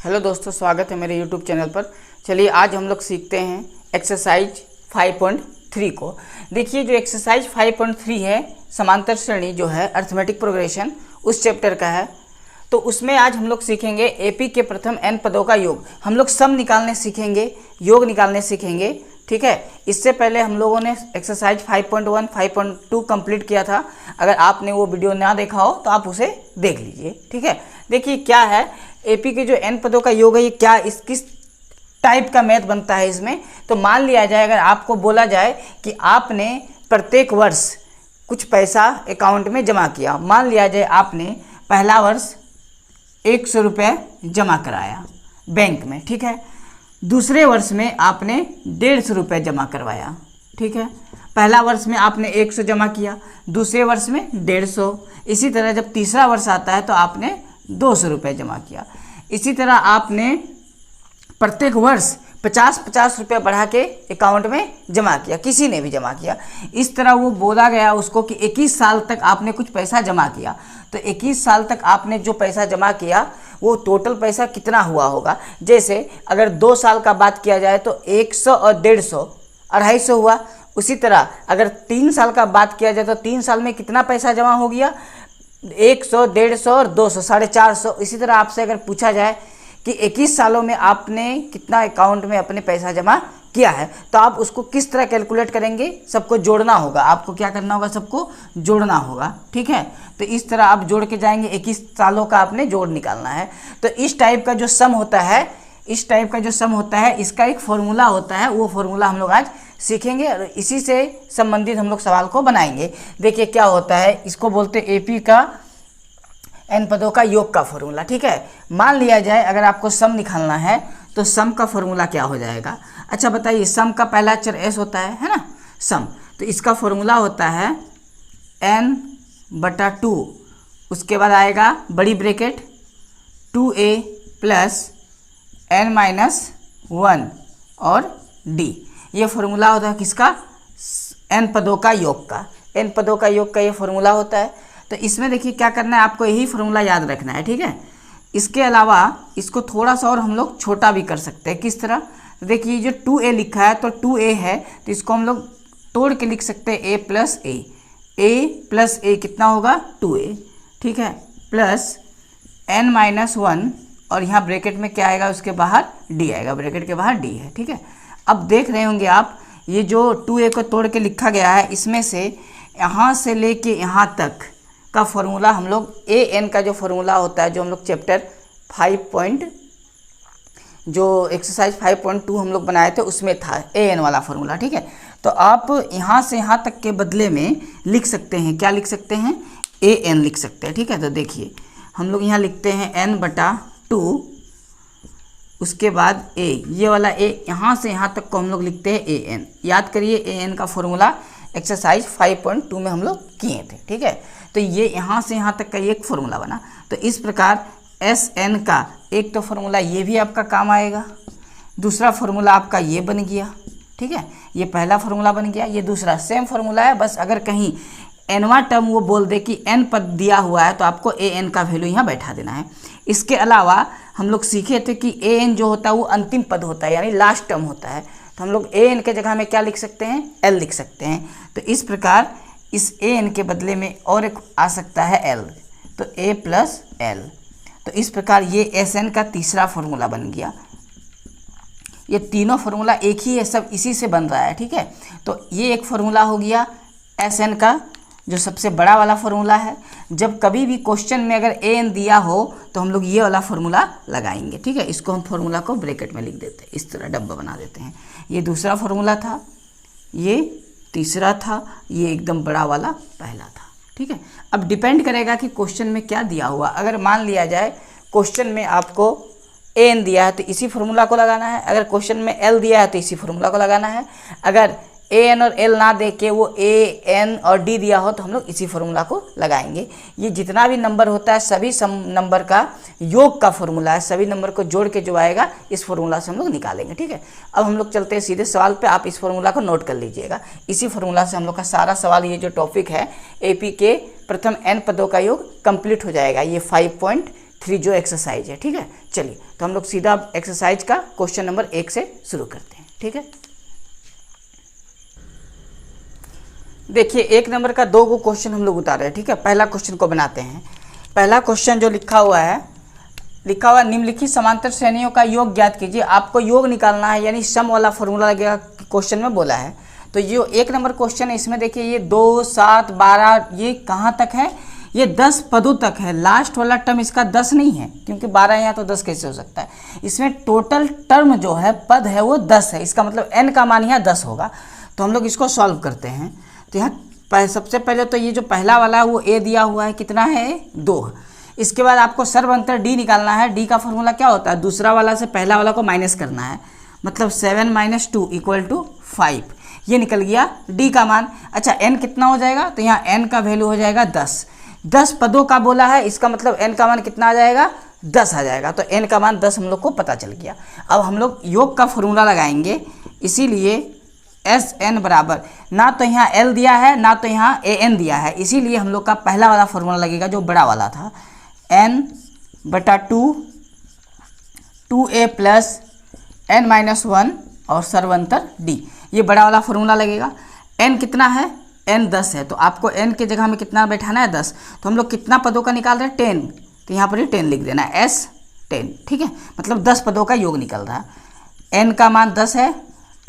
Hello दोस्तों, स्वागत है मेरे यूट्यूब चैनल पर। चलिए आज हम लोग सीखते हैं एक्सरसाइज 5.3 को। देखिए जो एक्सरसाइज 5.3 है, समांतर श्रेणी जो है अर्थमेटिक प्रोग्रेशन, उस चैप्टर का है। तो उसमें आज हम लोग सीखेंगे एपी के प्रथम n पदों का योग। हम लोग सम निकालने सीखेंगे, योग निकालने सीखेंगे, ठीक है। इससे पहले हम लोगों ने एक्सरसाइज 5.1, 5.2 कंप्लीट किया था। अगर आपने वो वीडियो ना देखा हो तो आप उसे देख लीजिए, ठीक है। देखिए क्या है, एपी के जो n पदों का योग है, ये क्या किस टाइप का मैथ बनता है इसमें। तो मान लिया जाए, अगर आपको बोला जाए कि आपने प्रत्येक वर्ष कुछ पैसा अकाउंट में जमा किया, मान लिया जाए आपने पहला वर्ष 100 रुपये जमा कराया बैंक में, ठीक है। दूसरे वर्ष में आपने 150 रुपये जमा करवाया, ठीक है। पहला वर्ष में आपने 100 जमा किया, दूसरे वर्ष में 150। इसी तरह जब तीसरा वर्ष आता है तो आपने 200 रुपये जमा किया। इसी तरह आपने प्रत्येक वर्ष 50-50 रुपये बढ़ा के अकाउंट में जमा किया, किसी ने भी जमा किया। इस तरह वो बोला गया उसको कि 21 साल तक आपने कुछ पैसा जमा किया। तो 21 साल तक आपने जो पैसा जमा किया वो टोटल पैसा कितना हुआ होगा। जैसे अगर 2 साल का बात किया जाए तो 100 और 150 250 हुआ। उसी तरह अगर 3 साल का बात किया जाए तो 3 साल में कितना पैसा जमा हो गया, 100, 150 और 200, 450। इसी तरह आपसे अगर पूछा जाए कि 21 सालों में आपने कितना अकाउंट में अपने पैसा जमा किया है, तो आप उसको किस तरह कैलकुलेट करेंगे, सबको जोड़ना होगा। आपको क्या करना होगा, सबको जोड़ना होगा, ठीक है। तो इस तरह आप जोड़ के जाएंगे, 21 सालों का आपने जोड़ निकालना है। तो इस टाइप का जो सम होता है, इसका एक फॉर्मूला होता है, वो फॉर्मूला हम लोग आज सीखेंगे और इसी से संबंधित हम लोग सवाल को बनाएंगे। देखिए क्या होता है, इसको बोलते हैं एपी का n पदों का योग का फॉर्मूला, ठीक है। मान लिया जाए अगर आपको सम निकालना है तो सम का फॉर्मूला क्या हो जाएगा। अच्छा बताइए, सम का पहला अक्षर s होता है ना, सम। तो इसका फॉर्मूला होता है n/2, उसके बाद आएगा बड़ी ब्रैकेट 2a प्लस n-1 और d। ये फॉर्मूला होता है किसका, n पदों का योग का। n पदों का योग का ये फॉर्मूला होता है। तो इसमें देखिए क्या करना है, आपको यही फॉर्मूला याद रखना है, ठीक है। इसके अलावा इसको थोड़ा सा और हम लोग छोटा भी कर सकते हैं। किस तरह, तो देखिए जो 2a लिखा है तो 2a है, तो इसको हम लोग तोड़ के लिख सकते हैं a प्लस a कितना होगा 2a, ठीक है, प्लस n-1 और यहाँ ब्रैकेट में क्या आएगा, उसके बाहर d आएगा, ब्रैकेट के बाहर d है, ठीक है। अब देख रहे होंगे आप, ये जो 2a को तोड़ के लिखा गया है, इसमें से यहाँ से लेके यहाँ तक का फॉर्मूला हम लोग an का जो फॉर्मूला होता है, जो हम लोग चैप्टर 5 जो एक्सरसाइज 5.2 हम लोग बनाए थे उसमें था an वाला फॉर्मूला, ठीक है। तो आप यहाँ से यहाँ तक के बदले में लिख सकते हैं, क्या लिख सकते हैं, an लिख सकते हैं, ठीक है। तो देखिए हम लोग यहाँ लिखते हैं n/2, उसके बाद a, ये वाला a, यहाँ से यहाँ तक को हम लोग लिखते हैं an। याद करिए an का फॉर्मूला एक्सरसाइज 5.2 में हम लोग किए थे, ठीक है। तो ये यहाँ से यहाँ तक का एक फॉर्मूला बना। तो इस प्रकार SN का एक तो फॉर्मूला ये भी आपका काम आएगा, दूसरा फॉर्मूला आपका ये बन गया, ठीक है। ये पहला फॉर्मूला बन गया, ये दूसरा सेम फॉर्मूला है। बस अगर कहीं nवा टर्म वो बोल दे कि n पद दिया हुआ है तो आपको an का वैल्यू यहाँ बैठा देना है। इसके अलावा हम लोग सीखे थे कि an जो होता है वो अंतिम पद होता है, यानी लास्ट टर्म होता है। तो हम लोग an के जगह में क्या लिख सकते हैं, l लिख सकते हैं। तो इस प्रकार इस an के बदले में और एक आ सकता है l, तो a प्लस l। तो इस प्रकार ये SN का तीसरा फॉर्मूला बन गया। ये तीनों फार्मूला एक ही है, सब इसी से बन रहा है, ठीक है। तो ये एक फार्मूला हो गया SN का, जो सबसे बड़ा वाला फार्मूला है। जब कभी भी क्वेश्चन में अगर an दिया हो तो हम लोग ये वाला फार्मूला लगाएंगे, ठीक है। इसको हम फार्मूला को ब्रैकेट में लिख देते हैं, इस तरह डब्बा बना देते हैं। ये दूसरा फार्मूला था, ये तीसरा था, ये एकदम बड़ा वाला पहला था, ठीक है। अब डिपेंड करेगा कि क्वेश्चन में क्या दिया हुआ। अगर मान लिया जाए क्वेश्चन में आपको an दिया है तो इसी फार्मूला को लगाना है, अगर क्वेश्चन में l दिया है तो इसी फार्मूला को लगाना है। अगर an और l ना दे के वो a n और d दिया हो तो हम लोग इसी फार्मूला को लगाएंगे। ये जितना भी नंबर होता है सभी सम नंबर का योग का फार्मूला है, सभी नंबर को जोड़ के जो आएगा इस फार्मूला से हम लोग निकालेंगे, ठीक है। अब हम लोग चलते हैं सीधे सवाल पे, आप इस फार्मूला को नोट कर लीजिएगा। इसी फार्मूला से हम लोग का सारा सवाल, ये जो टॉपिक है एपी के प्रथम n पदों का योग कंप्लीट हो जाएगा। ये 5.3 3 जो एक्सरसाइज है, ठीक है। चलिए तो हम लोग सीधा एक्सरसाइज का क्वेश्चन नंबर 1 से शुरू करते हैं, ठीक है। देखिए 1 नंबर का 2 क्वेश्चन हम लोग उतारे हैं, ठीक है। पहला क्वेश्चन को बनाते हैं। पहला क्वेश्चन जो लिखा हुआ है, निम्नलिखित समांतर श्रेणियों का योग ज्ञात कीजिए। आपको योग निकालना है, यानी सम वाला फॉर्मूला लगेगा, क्वेश्चन में बोला है। तो ये 1 नंबर क्वेश्चन है, इसमें देखिए ये 2, 7, 12 ये कहाँ तक है, ये 10 पदों तक है। लास्ट वाला टर्म इसका 10 नहीं है, क्योंकि 12 यहाँ तो 10 कैसे हो सकता है। इसमें टोटल टर्म जो है पद है वो 10 है, इसका मतलब n का मान यहाँ 10 होगा। तो हम लोग इसको सॉल्व करते हैं। तो यहाँ सबसे पहले तो ये जो पहला वाला है वो a दिया हुआ है, कितना है 2। इसके बाद आपको सर्वअंतर d निकालना है। d का फॉर्मूला क्या होता है, दूसरा वाला से पहला वाला को माइनस करना है, मतलब 7 - 2 = 5। ये निकल गया d का मान। अच्छा n कितना हो जाएगा, तो यहाँ n का वैल्यू हो जाएगा 10। 10 पदों का बोला है, इसका मतलब n का मान कितना आ जाएगा, 10 आ जाएगा। तो n का मान 10 हम लोग को पता चल गया। अब हम लोग योग का फॉर्मूला लगाएंगे, इसीलिए Sn बराबर, ना तो यहाँ L दिया है ना तो यहाँ An दिया है, इसीलिए हम लोग का पहला वाला फॉर्मूला लगेगा जो बड़ा वाला था, n/2 2a + n-1 और सर्वअंतर d। ये बड़ा वाला फॉर्मूला लगेगा। n कितना है, n 10 है, तो आपको n के जगह में कितना बैठाना है 10। तो हम लोग कितना पदों का निकाल रहे हैं 10, तो यहाँ पर ही 10 लिख देना है, S10, ठीक है। मतलब 10 पदों का योग निकल रहा है। n का मान 10 है,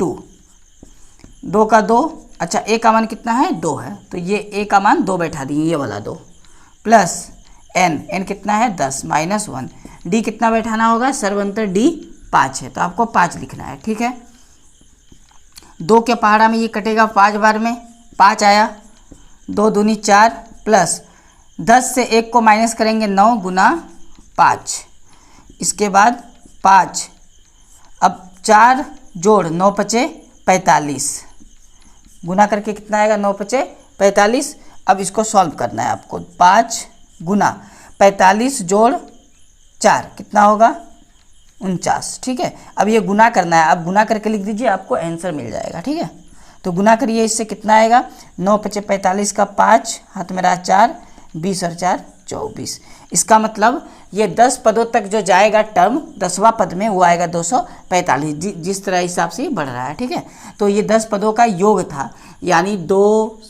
2 का 2। अच्छा a का मान कितना है 2 है, तो ये a का मान 2 बैठा दिए, ये वाला 2 प्लस n कितना है 10 -1। d कितना बैठाना होगा, सर्वअंतर d 5 है, तो आपको 5 लिखना है, ठीक है। 2 के पहाड़ा में ये कटेगा 5 बार में, 5 आया, 2 दूनी 4 प्लस 10 से 1 को माइनस करेंगे 9 × 5। इसके बाद 5, अब 4 जोड़ 9 × 5 = 45, गुना करके कितना आएगा 9 × 5 = 45। अब इसको सॉल्व करना है आपको, 5 × 45 जोड़ 4 कितना होगा 49, ठीक है। अब ये गुना करना है, अब गुना करके लिख दीजिए, आपको आंसर मिल जाएगा, ठीक है। तो गुना करिए, इससे कितना आएगा 9 × 5 = 45 का 5 हाथ में रहा 4, 20 और 4 24। इसका मतलब ये 10 पदों तक जो जाएगा टर्म 10वां पद में वो आएगा 245, जिस तरह हिसाब से बढ़ रहा है, ठीक है। तो ये 10 पदों का योग था, यानी 2,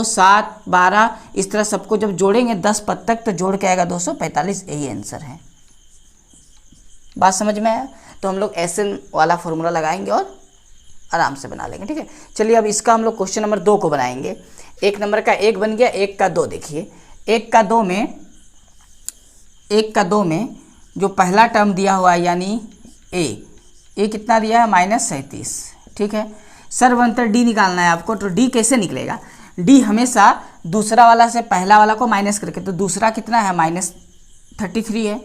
7, 12 इस तरह सबको जब जोड़ेंगे 10 पद तक तो जोड़ के आएगा 245, यही आंसर है। बात समझ में आया। तो हम लोग Sn वाला फॉर्मूला लगाएंगे और आराम से बना लेंगे, ठीक है। चलिए अब इसका हम लोग क्वेश्चन नंबर 2 को बनाएंगे। 1 नंबर का 1 बन गया, 1 का 2 देखिए। 1 का 2 में जो पहला टर्म दिया हुआ है यानी a कितना दिया है -37, ठीक है। सर्वअंतर d निकालना है आपको, तो d कैसे निकलेगा, d हमेशा दूसरा वाला से पहला वाला को माइनस करके, तो दूसरा कितना है -33 है,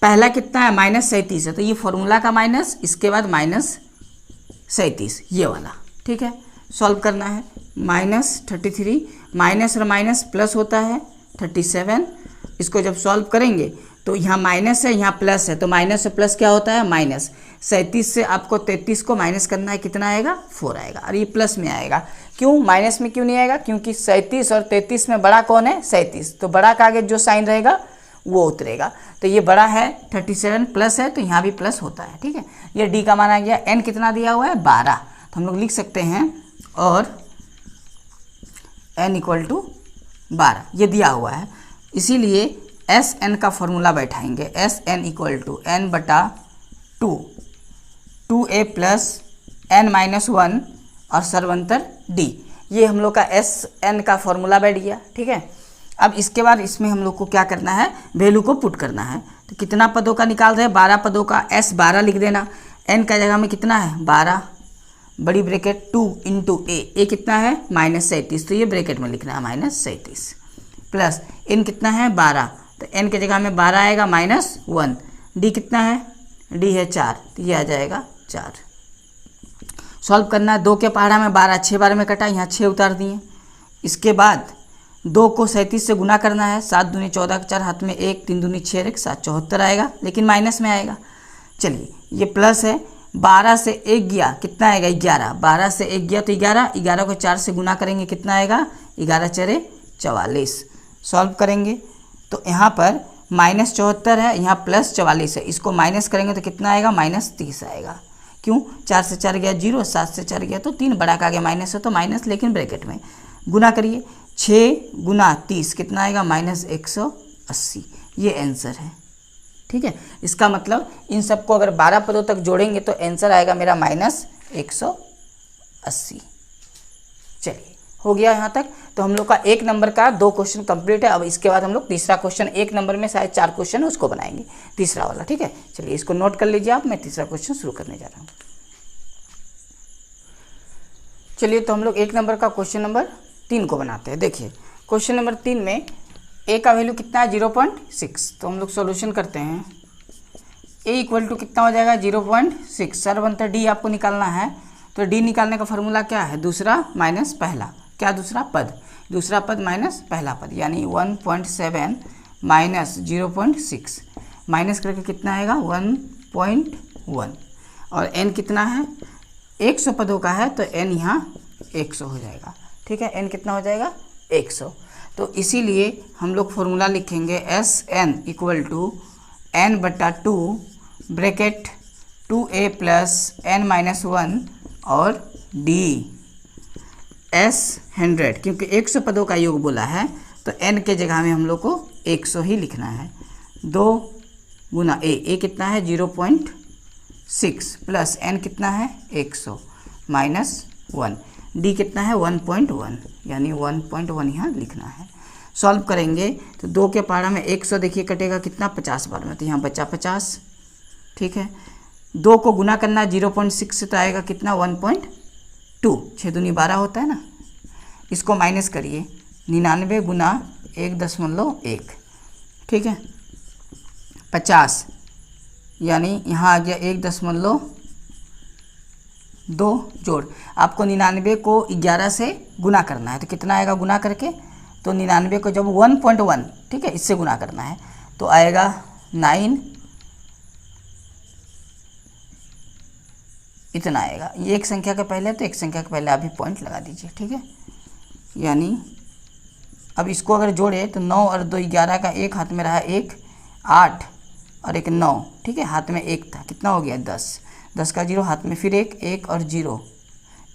पहला कितना है -37 है, तो ये फॉर्मूला का माइनस, इसके बाद -37 ये वाला, ठीक है। सॉल्व करना है, -33 माइनस और माइनस प्लस होता है 37। इसको जब सॉल्व करेंगे तो यहाँ माइनस है यहाँ प्लस है, तो माइनस से प्लस क्या होता है -37 से आपको 33 को माइनस करना है, कितना आएगा 4 आएगा, और ये प्लस में आएगा। क्यों माइनस में क्यों नहीं आएगा, क्योंकि 37 और 33 में बड़ा कौन है 37, तो बड़ा का आगे जो साइन रहेगा वो उतरेगा। तो ये बड़ा है 37 प्लस है, तो यहाँ भी प्लस होता है, ठीक है। ये d का मान आ गया। n कितना दिया हुआ है 12, तो हम लोग लिख सकते हैं और n = 12 ये दिया हुआ है, इसीलिए Sn का formula बैठाएंगे। Sn = n/2 2a + n-1 और सर्वअंतर d। ये हम लोग का Sn का फॉर्मूला बैठ गया, ठीक है। अब इसके बाद इसमें हम लोग को क्या करना है, वैल्यू को पुट करना है। तो कितना पदों का निकाल रहे हैं 12 पदों का, S12 लिख देना, n का जगह में कितना है 12, बड़ी ब्रैकेट 2 × a कितना है -37, तो ये ब्रैकेट में लिखना है -37 प्लस n कितना है 12, तो n के जगह में 12 आएगा -1, d कितना है d है 4, तो ये आ जाएगा 4। सॉल्व करना है, 2 के पहाड़ा में 12 6 बार में कटा, यहाँ 6 उतार दिए। इसके बाद 2 को 37 से गुना करना है, 7 दूनी 14 4 हाथ में 1, 3 दूनी 6 1 7 74 आएगा, लेकिन माइनस में आएगा। चलिए ये प्लस है, 12 से 1 गया कितना आएगा 11, 12 से 1 गया तो 11, 11 को 4 से गुना करेंगे कितना आएगा 11 × 4 = 44। सॉल्व करेंगे तो यहाँ पर -74 है, यहाँ +44 है, इसको माइनस करेंगे तो कितना आएगा? -30 आएगा। क्यों? 4 से 4 गया 0, 7 से 4 गया तो 3, बड़ा का आगे माइनस है तो माइनस, लेकिन ब्रैकेट में गुना करिए। 6 गुना 30 कितना आएगा? -180। ये आंसर है। ठीक है, इसका मतलब इन सबको अगर 12 पदों तक जोड़ेंगे तो आंसर आएगा मेरा -180। चलिए, हो गया यहाँ तक। तो हम लोग का 1 नंबर का 2 क्वेश्चन कंप्लीट है। अब इसके बाद हम लोग तीसरा क्वेश्चन, 1 नंबर में शायद 4 क्वेश्चन है, उसको बनाएंगे, तीसरा वाला। ठीक है, चलिए इसको नोट कर लीजिए आप, मैं तीसरा क्वेश्चन शुरू करने जा रहा हूँ। चलिए, तो हम लोग 1 नंबर का क्वेश्चन नंबर 3 को बनाते हैं। देखिए, क्वेश्चन नंबर 3 में ए का वैल्यू कितना है? 0.6। तो हम लोग सॉल्यूशन करते हैं। ए इक्वल टू कितना हो जाएगा? 0.6। सर्वंतर डी आपको निकालना है, तो डी निकालने का फॉर्मूला क्या है? दूसरा माइनस पहला। क्या दूसरा पद? दूसरा पद माइनस पहला पद, यानी 1.7 माइनस 0.6, माइनस करके कितना आएगा? 1.1। और एन कितना है? 100 पदों का है, तो एन यहाँ 100 हो जाएगा। ठीक है, एन कितना हो जाएगा? 100। तो इसीलिए हम लोग फॉर्मूला लिखेंगे S N equal to n/2 bracket 2a plus n-1 और d s 100, क्योंकि 100 पदों का योग बोला है तो n के जगह में हम लोग को 100 ही लिखना है। 2 गुना a कितना है? 0.6 प्लस n कितना है? 100 माइनस 1, d कितना है? 1.1, यानी 1.1 यहाँ लिखना है। सॉल्व करेंगे तो 2 के पहाड़ा में 100 देखिए कटेगा कितना? 50 बार में, तो यहाँ बचा 50। ठीक है, 2 को गुना करना 0.6 से तो आएगा कितना? 1.2। 6 दूनी 12 होता है ना। इसको माइनस करिए, 99 गुना 1.1। ठीक है, 50, यानी यहाँ आ गया 1.2 जोड़। आपको 99 को 11 से गुना करना है, तो कितना आएगा गुना करके? तो 99 को जब 1.1, ठीक है, इससे गुना करना है तो आएगा 9, इतना आएगा। ये एक संख्या के पहले, तो एक संख्या के पहले आप भी पॉइंट लगा दीजिए। ठीक है, यानी अब इसको अगर जोड़े तो 9 और 2 11 का, एक हाथ में रहा 1, 8 और एक 9। ठीक है, हाथ में 1 था, कितना हो गया? 10। 10 का 0 हाथ में, फिर 1 और 0,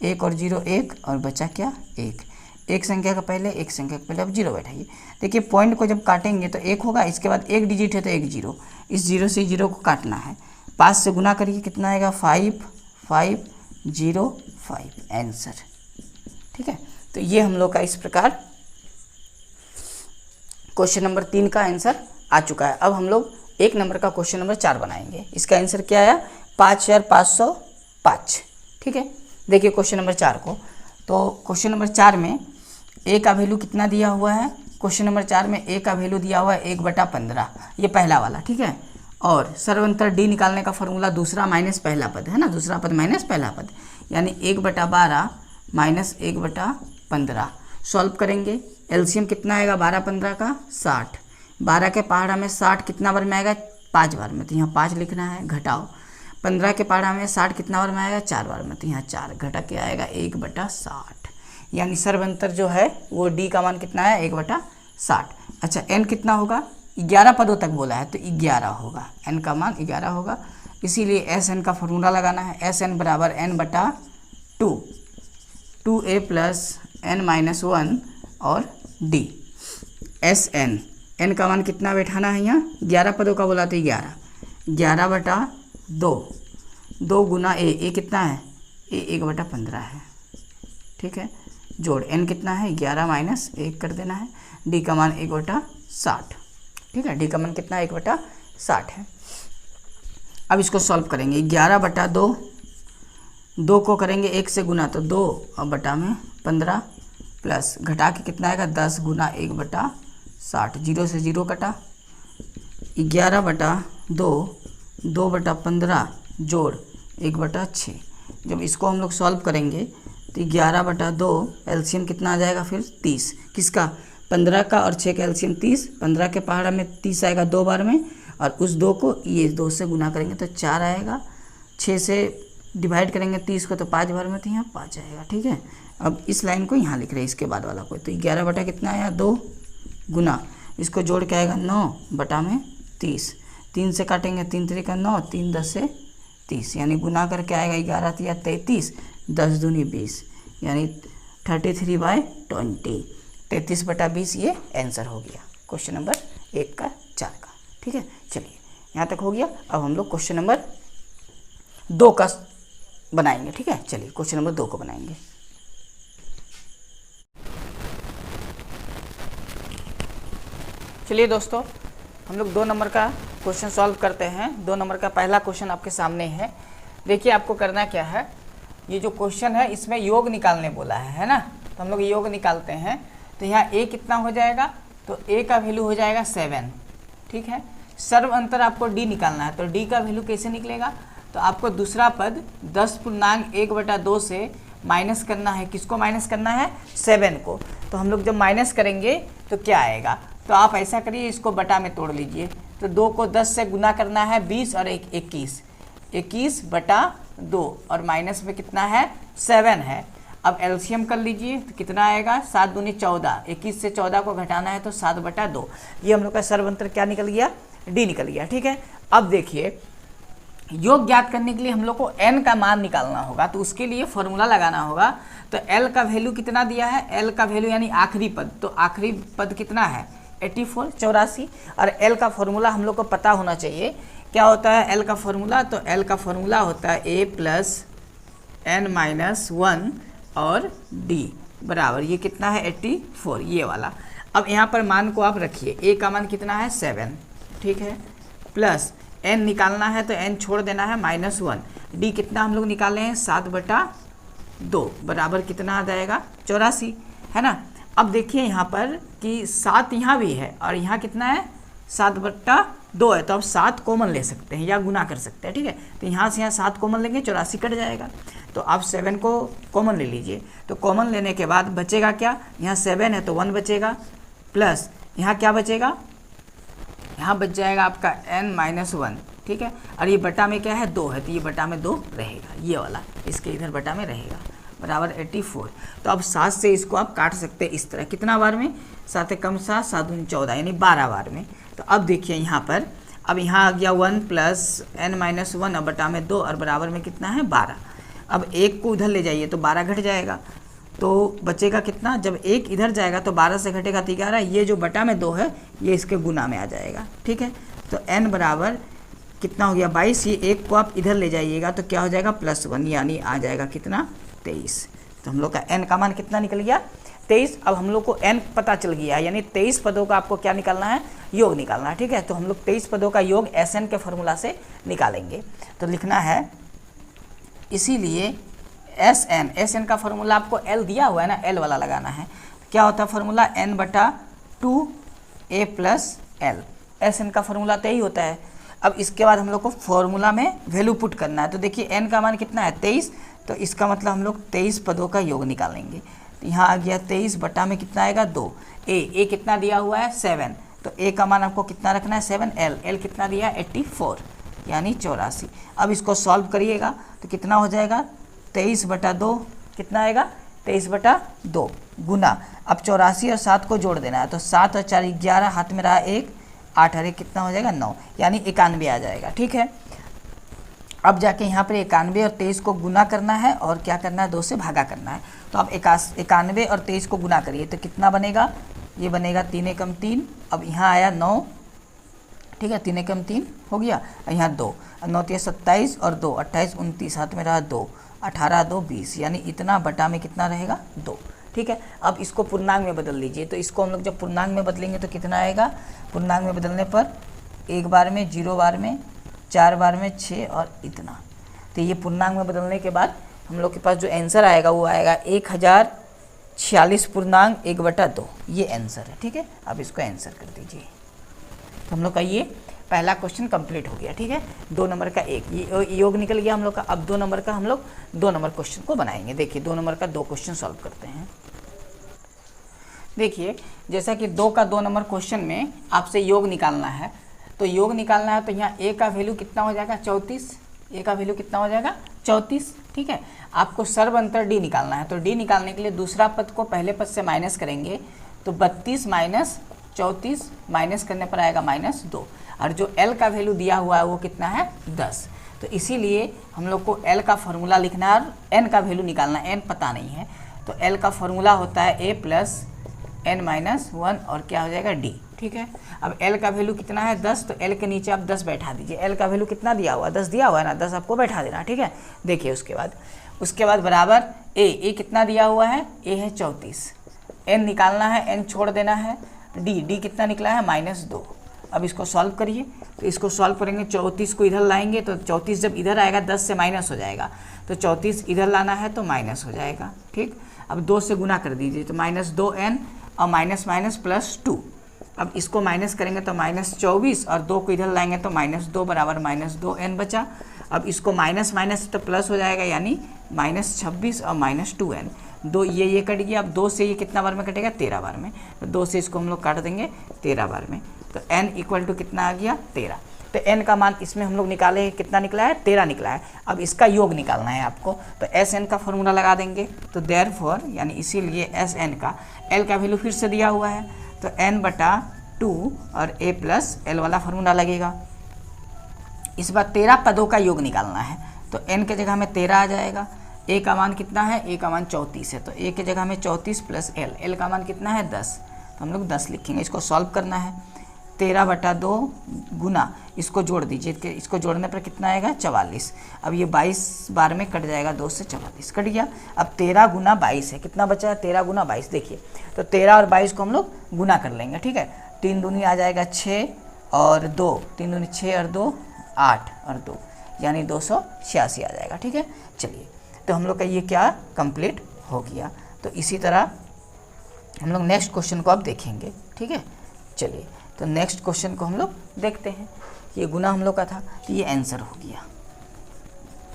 1 और 0 1, और बचा क्या? 1। एक संख्या का पहले, एक संख्या के पहले अब 0 बैठाइए। देखिए, पॉइंट को जब काटेंगे तो 1 होगा, इसके बाद एक डिजिट है तो एक 0, इस 0 से 0 को काटना है। 5 से गुना करिए, कितना आएगा? 5505 आंसर। ठीक है, तो ये हम लोग का इस प्रकार क्वेश्चन नंबर 3 का आंसर आ चुका है। अब हम लोग 1 नंबर का क्वेश्चन नंबर 4 बनाएंगे। इसका आंसर क्या आया? 5505। ठीक है, देखिए क्वेश्चन नंबर 4 को। तो क्वेश्चन नंबर 4 में ए का वैल्यू कितना दिया हुआ है? क्वेश्चन नंबर 4 में ए का वैल्यू दिया हुआ है 1/15, ये पहला वाला। ठीक है, और सर्वंतर डी निकालने का फॉर्मूला दूसरा माइनस पहला पद है ना, दूसरा पद माइनस पहला पद, यानी 1/12 माइनस 1/15। सॉल्व करेंगे, एलसीएम कितना आएगा? 12-15 का 60। 12 के पहाड़ा में 60 कितना बार में आएगा? 5 बार में, तो यहाँ 5 लिखना है। घटाओ 15 के पहाड़ा में 60 कितना बार में आएगा? 4 बार में, तो यहाँ 4 घटा के आएगा 1/60, यानी सर्वंतर जो है वो डी का मान कितना है? 1/60। अच्छा, एन कितना होगा? 11 पदों तक बोला है तो 11 होगा, एन का मान 11 होगा। इसीलिए एस एन का फॉर्मूला लगाना है। एस एन बराबर n/2, 2a प्लस n-1 और d। एस एन, एन का मान कितना बैठाना है? यहाँ 11 पदों का बोला तो 11/2, 2 गुना ए कितना है? ए 1/15 है। ठीक है, जोड़ एन कितना है? 11 माइनस 1 कर देना है। डी का मान 1/60। ठीक है, डी का मान कितना है? 1/60 है। अब इसको सॉल्व करेंगे। 11/2, 2 को करेंगे 1 से गुना तो 2 और बटा में 15 प्लस घटा के कितना आएगा? 10 गुना 1/60, 0 से 0 कटा। 11/2, 2/15 जोड़ 1/6। जब इसको हम लोग सॉल्व करेंगे तो 11/2 एलसीएम कितना आ जाएगा? फिर 30। किसका? 15 का और 6 का एलसीएम 30। 15 के पहाड़ा में 30 आएगा 2 बार में, और उस 2 को ये 2 से गुना करेंगे तो 4 आएगा। 6 से डिवाइड करेंगे 30 को तो 5 बार में, तो यहाँ 5 आएगा। ठीक है, अब इस लाइन को यहाँ लिख रहे हैं, इसके बाद वाला को। तो 11 बटा कितना आया? 2 गुना इसको जोड़ के आएगा 9/30। 3 से काटेंगे, 3 3 का 9, 3 10 से 30, यानी गुना करके आएगा 11 या 33, 10 दूनी 20, यानी 33/20। 33/20 ये आंसर हो गया क्वेश्चन नंबर 1 का 4 का। ठीक है, चलिए यहाँ तक हो गया। अब हम लोग क्वेश्चन नंबर 2 का बनाएंगे। ठीक है, चलिए क्वेश्चन नंबर 2 को बनाएंगे। चलिए दोस्तों, हम लोग 2 नंबर का क्वेश्चन सॉल्व करते हैं। 2 नंबर का पहला क्वेश्चन आपके सामने है। देखिए आपको करना क्या है, ये जो क्वेश्चन है इसमें योग निकालने बोला है ना, तो हम लोग योग निकालते हैं। तो यहाँ a कितना हो जाएगा, तो a का वैल्यू हो जाएगा 7। ठीक है, सर्व अंतर आपको d निकालना है, तो d का वैल्यू कैसे निकलेगा, तो आपको दूसरा पद 10.1/2 से माइनस करना है। किसको माइनस करना है, 7 को। तो हम लोग जब माइनस करेंगे तो क्या आएगा, तो आप ऐसा करिए, इसको बटा में तोड़ लीजिए। तो 2 को 10 से गुना करना है, 20 और 21, 21/2 और माइनस में कितना है, 7 है। अब एलसीएम कर लीजिए तो कितना आएगा, 7 दूनी 14, 21 से 14 को घटाना है तो 7/2। ये हम लोग का सर्वांतर क्या निकल गया, डी निकल गया। ठीक है, अब देखिए योग ज्ञात करने के लिए हम लोग को n का मान निकालना होगा, तो उसके लिए फॉर्मूला लगाना होगा। तो l का वैल्यू कितना दिया है, l का वैल्यू यानी आखिरी पद, तो आखिरी पद कितना है 84 84। और l का फॉर्मूला हम लोग को पता होना चाहिए, क्या होता है l का फॉर्मूला, तो l का फॉर्मूला होता है a + n-1 और d बराबर ये कितना है 84, ये वाला। अब यहाँ पर मान को आप रखिए, a का मान कितना है 7, ठीक है, प्लस n निकालना है तो n छोड़ देना है -1, d कितना हम लोग निकाले हैं 7/2 बराबर कितना आ जाएगा 84, है ना। अब देखिए यहाँ पर कि 7 यहाँ भी है और यहाँ कितना है 7/2 है, तो आप 7 कॉमन ले सकते हैं या गुना कर सकते हैं। ठीक है, तो यहाँ से यहाँ 7 कॉमन लेंगे, 84 कट जाएगा। तो आप 7 को कॉमन ले लीजिए, तो कॉमन लेने के बाद बचेगा क्या, यहाँ 7 है तो 1 बचेगा, प्लस यहाँ क्या बचेगा, यहाँ बच जाएगा आपका n-1। ठीक है, और ये बटा में क्या है 2 है, तो ये बटा में 2 रहेगा, ये वाला इसके इधर बटा में रहेगा बराबर 84। तो अब 7 से इसको आप काट सकते हैं इस तरह, कितना बार में, 7 कम 7 7 दूनी 14 यानी 12 बार में। तो अब देखिए यहाँ पर, अब यहाँ आ गया 1 + n-1 अब बटा में 2 और बराबर में कितना है 12। अब 1 को उधर ले जाइए तो 12 घट जाएगा, तो बचेगा कितना, जब 1 इधर जाएगा तो 12 से घटेगा तो 11, ये जो बटा में 2 है ये इसके गुना में आ जाएगा। ठीक है, तो n बराबर कितना हो गया 22, ये 1 को आप इधर ले जाइएगा तो क्या हो जाएगा +1 यानी आ जाएगा कितना 23। तो हम लोग का n का मान कितना निकल गया 23। अब हम लोग को n पता चल गया, यानी 23 पदों का आपको क्या निकालना है, योग निकालना है। ठीक है, तो हम लोग 23 पदों का योग Sn के फॉर्मूला से निकालेंगे। तो लिखना है, इसीलिए Sn का फॉर्मूला आपको L दिया हुआ है ना, L वाला लगाना है। क्या होता है फॉर्मूला, n/2a + L। Sn का फॉर्मूला तो यही होता है। अब इसके बाद हम लोग को फॉर्मूला में वैल्यू पुट करना है। तो देखिए n का मान कितना है 23, तो इसका मतलब हम लोग 23 पदों का योग निकालेंगे। तो यहाँ आ गया 23 बटा में कितना आएगा 2, a कितना दिया हुआ है 7, तो a का मान आपको कितना रखना है 7, L कितना दिया 84 यानी 84। अब इसको सॉल्व करिएगा तो कितना हो जाएगा 23/2, कितना आएगा 23/2 गुना, अब 84 और 7 को जोड़ देना है, तो 7 और 4 11, हाथ में रहा 1, 8 और 1 कितना हो जाएगा 9 यानी 91 आ जाएगा। ठीक है, अब जाके यहाँ पर 91 और 23 को गुना करना है और क्या करना है 2 से भागा करना है। तो आप 91 और 23 को गुना करिए तो कितना बनेगा, ये बनेगा 3 एकम 3, अब यहाँ आया 9, ठीक है 3 एकम 3 हो गया, यहाँ 2, 9 3 27 और 2 28 29, हाथ में रहा 2, 18 2 20 यानी इतना बटा में कितना रहेगा 2। ठीक है, अब इसको पूर्णांक में बदल लीजिए। तो इसको हम लोग जब पूर्णांक में बदलेंगे तो कितना आएगा, पूर्णांक में बदलने पर 1 बार में, 0 बार में, 4 बार में, 6 और इतना। तो ये पूर्णांक में बदलने के बाद हम लोग के पास जो आंसर आएगा वो आएगा 1046.1/2, ये आंसर है। ठीक है, अब इसको आंसर कर दीजिए। तो हम लोग का ये पहला क्वेश्चन कंप्लीट हो गया। ठीक है, 2 नंबर का ये योग निकल गया हम लोग का। अब 2 नंबर का हम लोग 2 नंबर क्वेश्चन को बनाएंगे। देखिए 2 नंबर का 2 क्वेश्चन सॉल्व करते हैं। देखिए जैसा कि 2 का 2 नंबर क्वेश्चन में आपसे योग निकालना है, तो योग निकालना है तो यहाँ a का वैल्यू कितना हो जाएगा 34, a का वैल्यू कितना हो जाएगा 34। ठीक है, आपको सर्व अंतर d निकालना है, तो d निकालने के लिए दूसरा पद को पहले पद से माइनस करेंगे तो 32 - 34 माइनस करने पर आएगा -2, और जो L का वैल्यू दिया हुआ है वो कितना है 10। तो इसीलिए हम लोग को L का फॉर्मूला लिखना है और N का वैल्यू निकालना है, N पता नहीं है। तो L का फॉर्मूला होता है A + n-1 और क्या हो जाएगा D, ठीक है। अब L का वैल्यू कितना है 10, तो L के नीचे आप 10 बैठा दीजिए। L का वैल्यू कितना दिया हुआ है 10 दिया हुआ है ना, 10 आपको बैठा देना, ठीक है। देखिए उसके बाद बराबर A कितना दिया हुआ है, A है 34, N निकालना है, N छोड़ देना है, D कितना निकला है -2। अब इसको सॉल्व करिए, तो इसको सॉल्व करेंगे 34 को इधर लाएंगे तो 34 जब इधर आएगा 10 से माइनस हो जाएगा, तो 34 इधर लाना है तो माइनस हो जाएगा, ठीक। अब 2 से गुना कर दीजिए तो -2n और माइनस +2। अब इसको माइनस करेंगे तो -24 और 2 को इधर लाएंगे तो -2 बराबर -2n बचा। अब इसको माइनस तो प्लस हो जाएगा, यानी -26 और -2n। 2 ये कट गया। अब 2 से ये कितना बार में कटेगा 13 बार में, तो 2 से इसको हम लोग काट देंगे 13 बार में। तो n = कितना आ गया 13। तो n का मान इसमें हम लोग निकाले, कितना निकला है 13 निकला है। अब इसका योग निकालना है आपको, तो Sn का फॉर्मूला लगा देंगे। तो देयरफॉर यानी इसीलिए Sn का L का वैल्यू फिर से दिया हुआ है, तो n/2 और A + L वाला फॉर्मूला लगेगा। इस बार 13 पदों का योग निकालना है, तो n के जगह में 13 आ जाएगा। A का मान कितना है, A का मान 34 है, तो A के जगह में 34 + L का मान कितना है 10, तो हम लोग 10 लिखेंगे। इसको सॉल्व करना है। 13/2 गुना इसको जोड़ दीजिए, कि इसको जोड़ने पर कितना आएगा 44। अब ये 22 बार में कट जाएगा, 2 से 44 कट गया। अब 13 गुना 22 है, कितना बचा है 13 गुना 22। देखिए तो 13 और 22 को हम लोग गुना कर लेंगे, ठीक है। 3 दूनी आ जाएगा 6 और 2, 3 दूनी 6 और 2 8 और 2 यानी 286 आ जाएगा, ठीक है। चलिए तो हम लोग का ये क्या कंप्लीट हो गया। तो इसी तरह हम लोग नेक्स्ट क्वेश्चन को अब देखेंगे, ठीक है। चलिए तो नेक्स्ट क्वेश्चन को हम लोग देखते हैं। ये गुना हम लोग का था, तो ये आंसर हो गया,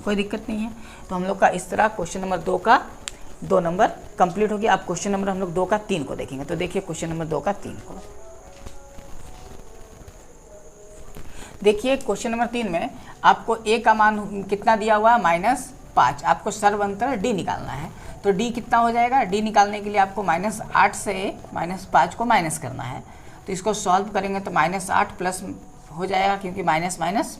कोई दिक्कत नहीं है। तो हम लोग का इस तरह क्वेश्चन नंबर 2 का 2 नंबर कंप्लीट हो गया। अब क्वेश्चन नंबर हम लोग 2 का 3 को देखेंगे। तो देखिए क्वेश्चन नंबर 2 का 3 को देखिए। क्वेश्चन नंबर 3 में आपको A का मान कितना दिया हुआ है -5। आपको सर्वअंतर D निकालना है। तो D कितना हो जाएगा, D निकालने के लिए आपको -8 से -5 को माइनस करना है। तो इसको सॉल्व करेंगे तो -8 प्लस हो जाएगा, क्योंकि माइनस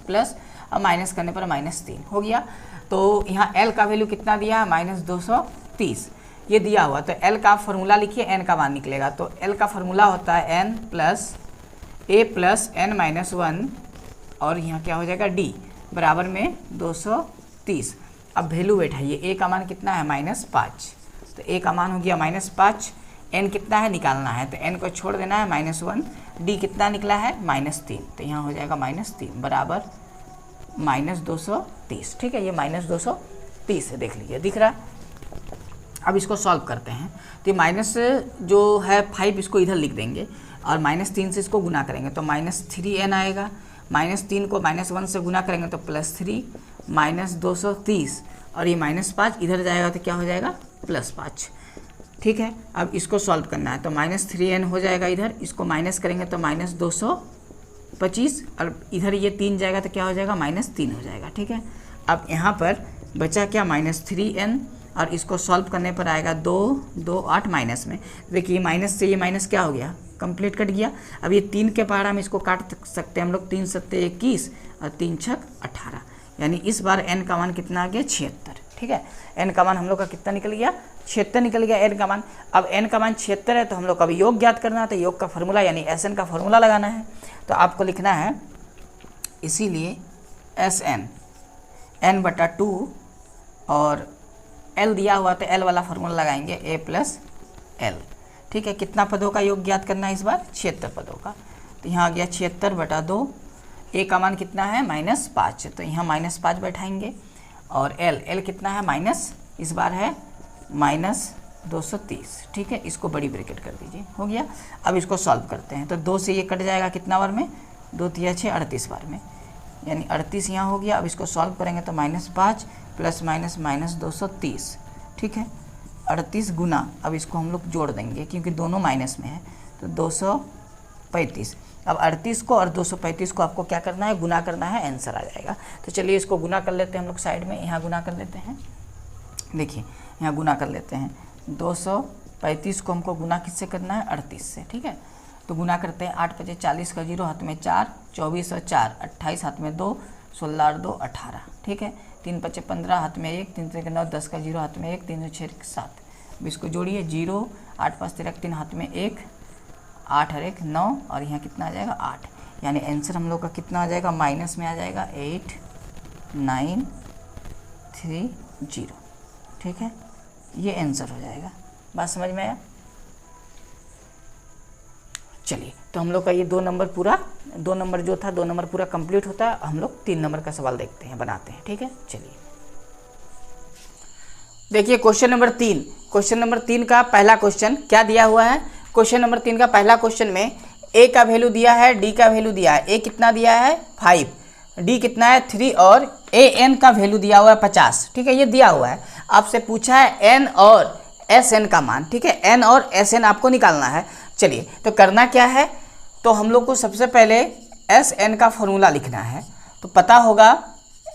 प्लस और माइनस करने पर -3 हो गया। तो यहाँ L का वैल्यू कितना दिया है -230 ये दिया हुआ। तो L का फॉर्मूला लिखिए, N का मान निकलेगा। तो L का फॉर्मूला होता है n + A + n-1 और यहाँ क्या हो जाएगा D बराबर में 230। अब वैल्यू बैठाइए, A का मान कितना है -5, तो A का मान हो गया -5। n कितना है निकालना है, तो n को छोड़ देना है -1। D कितना निकला है -3, तो यहाँ हो जाएगा -3 बराबर -230, ठीक है। ये -230 है, देख लीजिए दिख रहा है। अब इसको सॉल्व करते हैं। तो ये माइनस जो है 5 इसको इधर लिख देंगे और -3 से इसको गुना करेंगे तो -3n आएगा। -3 को -1 से गुना करेंगे तो +3 -230 और ये -5 इधर जाएगा तो क्या हो जाएगा +5, ठीक है। अब इसको सॉल्व करना है, तो -3n हो जाएगा इधर, इसको माइनस करेंगे तो -225 और इधर ये 3 जाएगा तो क्या हो जाएगा -3 हो जाएगा, ठीक है। अब यहाँ पर बचा क्या -3n और इसको सॉल्व करने पर आएगा 2 2 8 माइनस में। देखिए माइनस से ये माइनस क्या हो गया कंप्लीट कट गया। अब ये 3 के पहाड़ा में इसको काट सकते हैं हम लोग, 3 7 21 और 3 6 18, यानी इस बार n का मान कितना आ गया 76, ठीक है। n का मान हम लोग का कितना निकल गया 76 निकल गया n का मान। अब n का मान 76 है तो हम लोग का अब योग ज्ञात करना है, तो योग का फॉर्मूला यानी Sn का फॉर्मूला लगाना है। तो आपको लिखना है इसीलिए Sn n/2 और L दिया हुआ तो L वाला फॉर्मूला लगाएंगे A + L, ठीक है। कितना पदों का योग ज्ञात करना है इस बार 76 पदों का। तो यहाँ आ गया 76/2। A का मान कितना है -5, तो यहाँ -5 बैठाएंगे और L कितना है माइनस, इस बार है -230, ठीक है। इसको बड़ी ब्रैकेट कर दीजिए, हो गया। अब इसको सॉल्व करते हैं, तो 2 से ये कट जाएगा कितना बार में 2 3 6 38 बार में, यानी 38 यहाँ हो गया। अब इसको सॉल्व करेंगे तो -5 + -230, ठीक है। 38 गुना, अब इसको हम लोग जोड़ देंगे क्योंकि दोनों माइनस में है, तो 235। अब 38 को और 235 को आपको क्या करना है गुना करना है, आंसर आ जाएगा। तो चलिए इसको गुना कर लेते हैं हम लोग साइड में, यहाँ गुना कर लेते हैं। देखिए यहाँ गुना कर लेते हैं, 235 को हमको गुना किससे करना है 38 से, ठीक है। तो गुना करते हैं, 8 5 40 का 0 हाथ में 4, 24 और 4 28 हाथ में 2, 16 और 2 18, ठीक है। 3 5 15 हाथ में 1, 3 3 9 10 का 0 हाथ में 1, 3 6 7, अब इसको जोड़िए 0, 8 5 13 3 हाथ में 1, 8 और 1 9, और यहाँ कितना आ जाएगा 8, यानी आंसर हम लोग का कितना आ जाएगा, माइनस में आ जाएगा 8 9 3 0, ठीक है। ये आंसर हो जाएगा। बात समझ में आया? चलिए, तो हम लोग का ये 2 नंबर पूरा, 2 नंबर जो था 2 नंबर पूरा कंप्लीट होता है। हम लोग 3 नंबर का सवाल देखते हैं, बनाते हैं, ठीक है। चलिए देखिए क्वेश्चन नंबर 3, क्वेश्चन नंबर 3 का पहला क्वेश्चन क्या दिया हुआ है। क्वेश्चन नंबर 3 का पहला क्वेश्चन में ए का वैल्यू दिया है, डी का वैल्यू दिया है। ए कितना दिया है 5, डी कितना है 3, और ए एन का वैल्यू दिया हुआ है 50, ठीक है। ये दिया हुआ है, आपसे पूछा है एन और एस एन का मान, ठीक है। एन और एस एन आपको निकालना है। चलिए, तो करना क्या है, तो हम लोग को सबसे पहले एस एन का फॉर्मूला लिखना है। तो पता होगा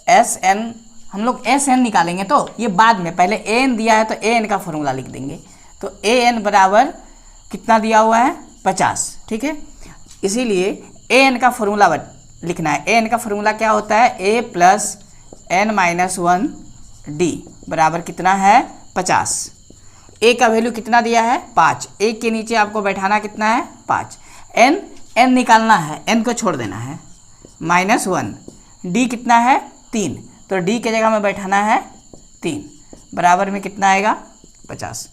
एस एन, हम लोग एस एन निकालेंगे तो ये बाद में, पहले ए एन दिया है तो ए एन का फॉर्मूला लिख देंगे। तो ए एन बराबर कितना दिया हुआ है 50, ठीक है। इसीलिए ए एन का फॉर्मूला लिखना है। ए एन का फॉर्मूला क्या होता है, ए प्लस एन माइनस 1 डी बराबर कितना है 50। ए का वैल्यू कितना दिया है 5, ए के नीचे आपको बैठाना कितना है 5, एन एन निकालना है, एन को छोड़ देना है, -1, डी कितना है 3, तो डी के जगह में बैठाना है 3, बराबर में कितना आएगा 50।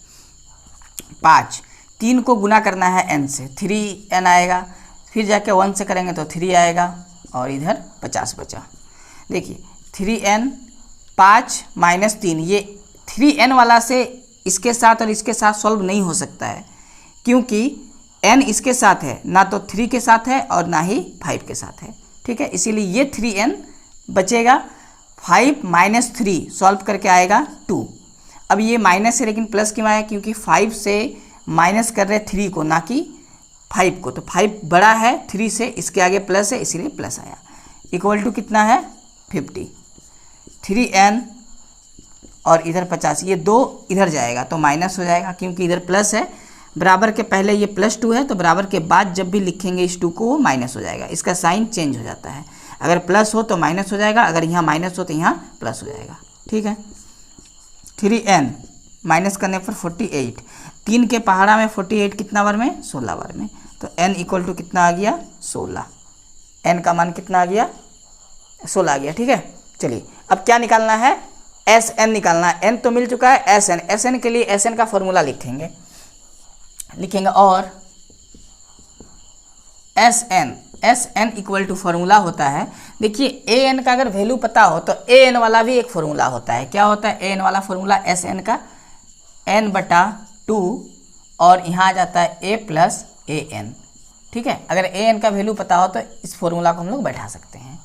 5, 3 को गुना करना है एन से, 3n आएगा, फिर जाके 1 से करेंगे तो 3 आएगा, और इधर 50 बचा। देखिए 3n 5 - 3, ये 3n वाला से इसके साथ और इसके साथ सॉल्व नहीं हो सकता है, क्योंकि n इसके साथ है, ना तो 3 के साथ है और ना ही 5 के साथ है, ठीक है। इसीलिए ये 3n बचेगा। 5 - 3 सॉल्व करके आएगा 2। अब ये माइनस है लेकिन प्लस क्यों आया, क्योंकि 5 से माइनस कर रहे 3 को, ना कि 5 को। तो 5 बड़ा है 3 से, इसके आगे प्लस है इसीलिए प्लस आया। इक्वल टू कितना है 50। 3n और इधर 50, ये 2 इधर जाएगा तो माइनस हो जाएगा, क्योंकि इधर प्लस है। बराबर के पहले ये +2 है, तो बराबर के बाद जब भी लिखेंगे इस 2 को वो माइनस हो जाएगा, इसका साइन चेंज हो जाता है। अगर प्लस हो तो माइनस हो जाएगा, अगर यहाँ माइनस हो तो यहाँ प्लस हो जाएगा, ठीक है। 3n माइनस करने पर 48, 3 के पहाड़ा में 48 कितना बार में 16 बार में, तो n इक्वल टू कितना आ गया 16। n का मान कितना आ गया 16 आ गया, ठीक है। चलिए अब क्या निकालना है, एस एन निकालना है। n तो मिल चुका है, एस एन, एस एन के लिए एस एन का फॉर्मूला लिखेंगे और S N equal to formula होता है। देखिए ए एन का अगर वैल्यू पता हो तो ए एन वाला भी एक फॉर्मूला होता है। क्या होता है ए एन वाला फॉर्मूला, एस एन का n/2, और यहाँ आ जाता है a + a n, ठीक है। अगर ए एन का वैल्यू पता हो तो इस फॉर्मूला को हम लोग बैठा सकते हैं।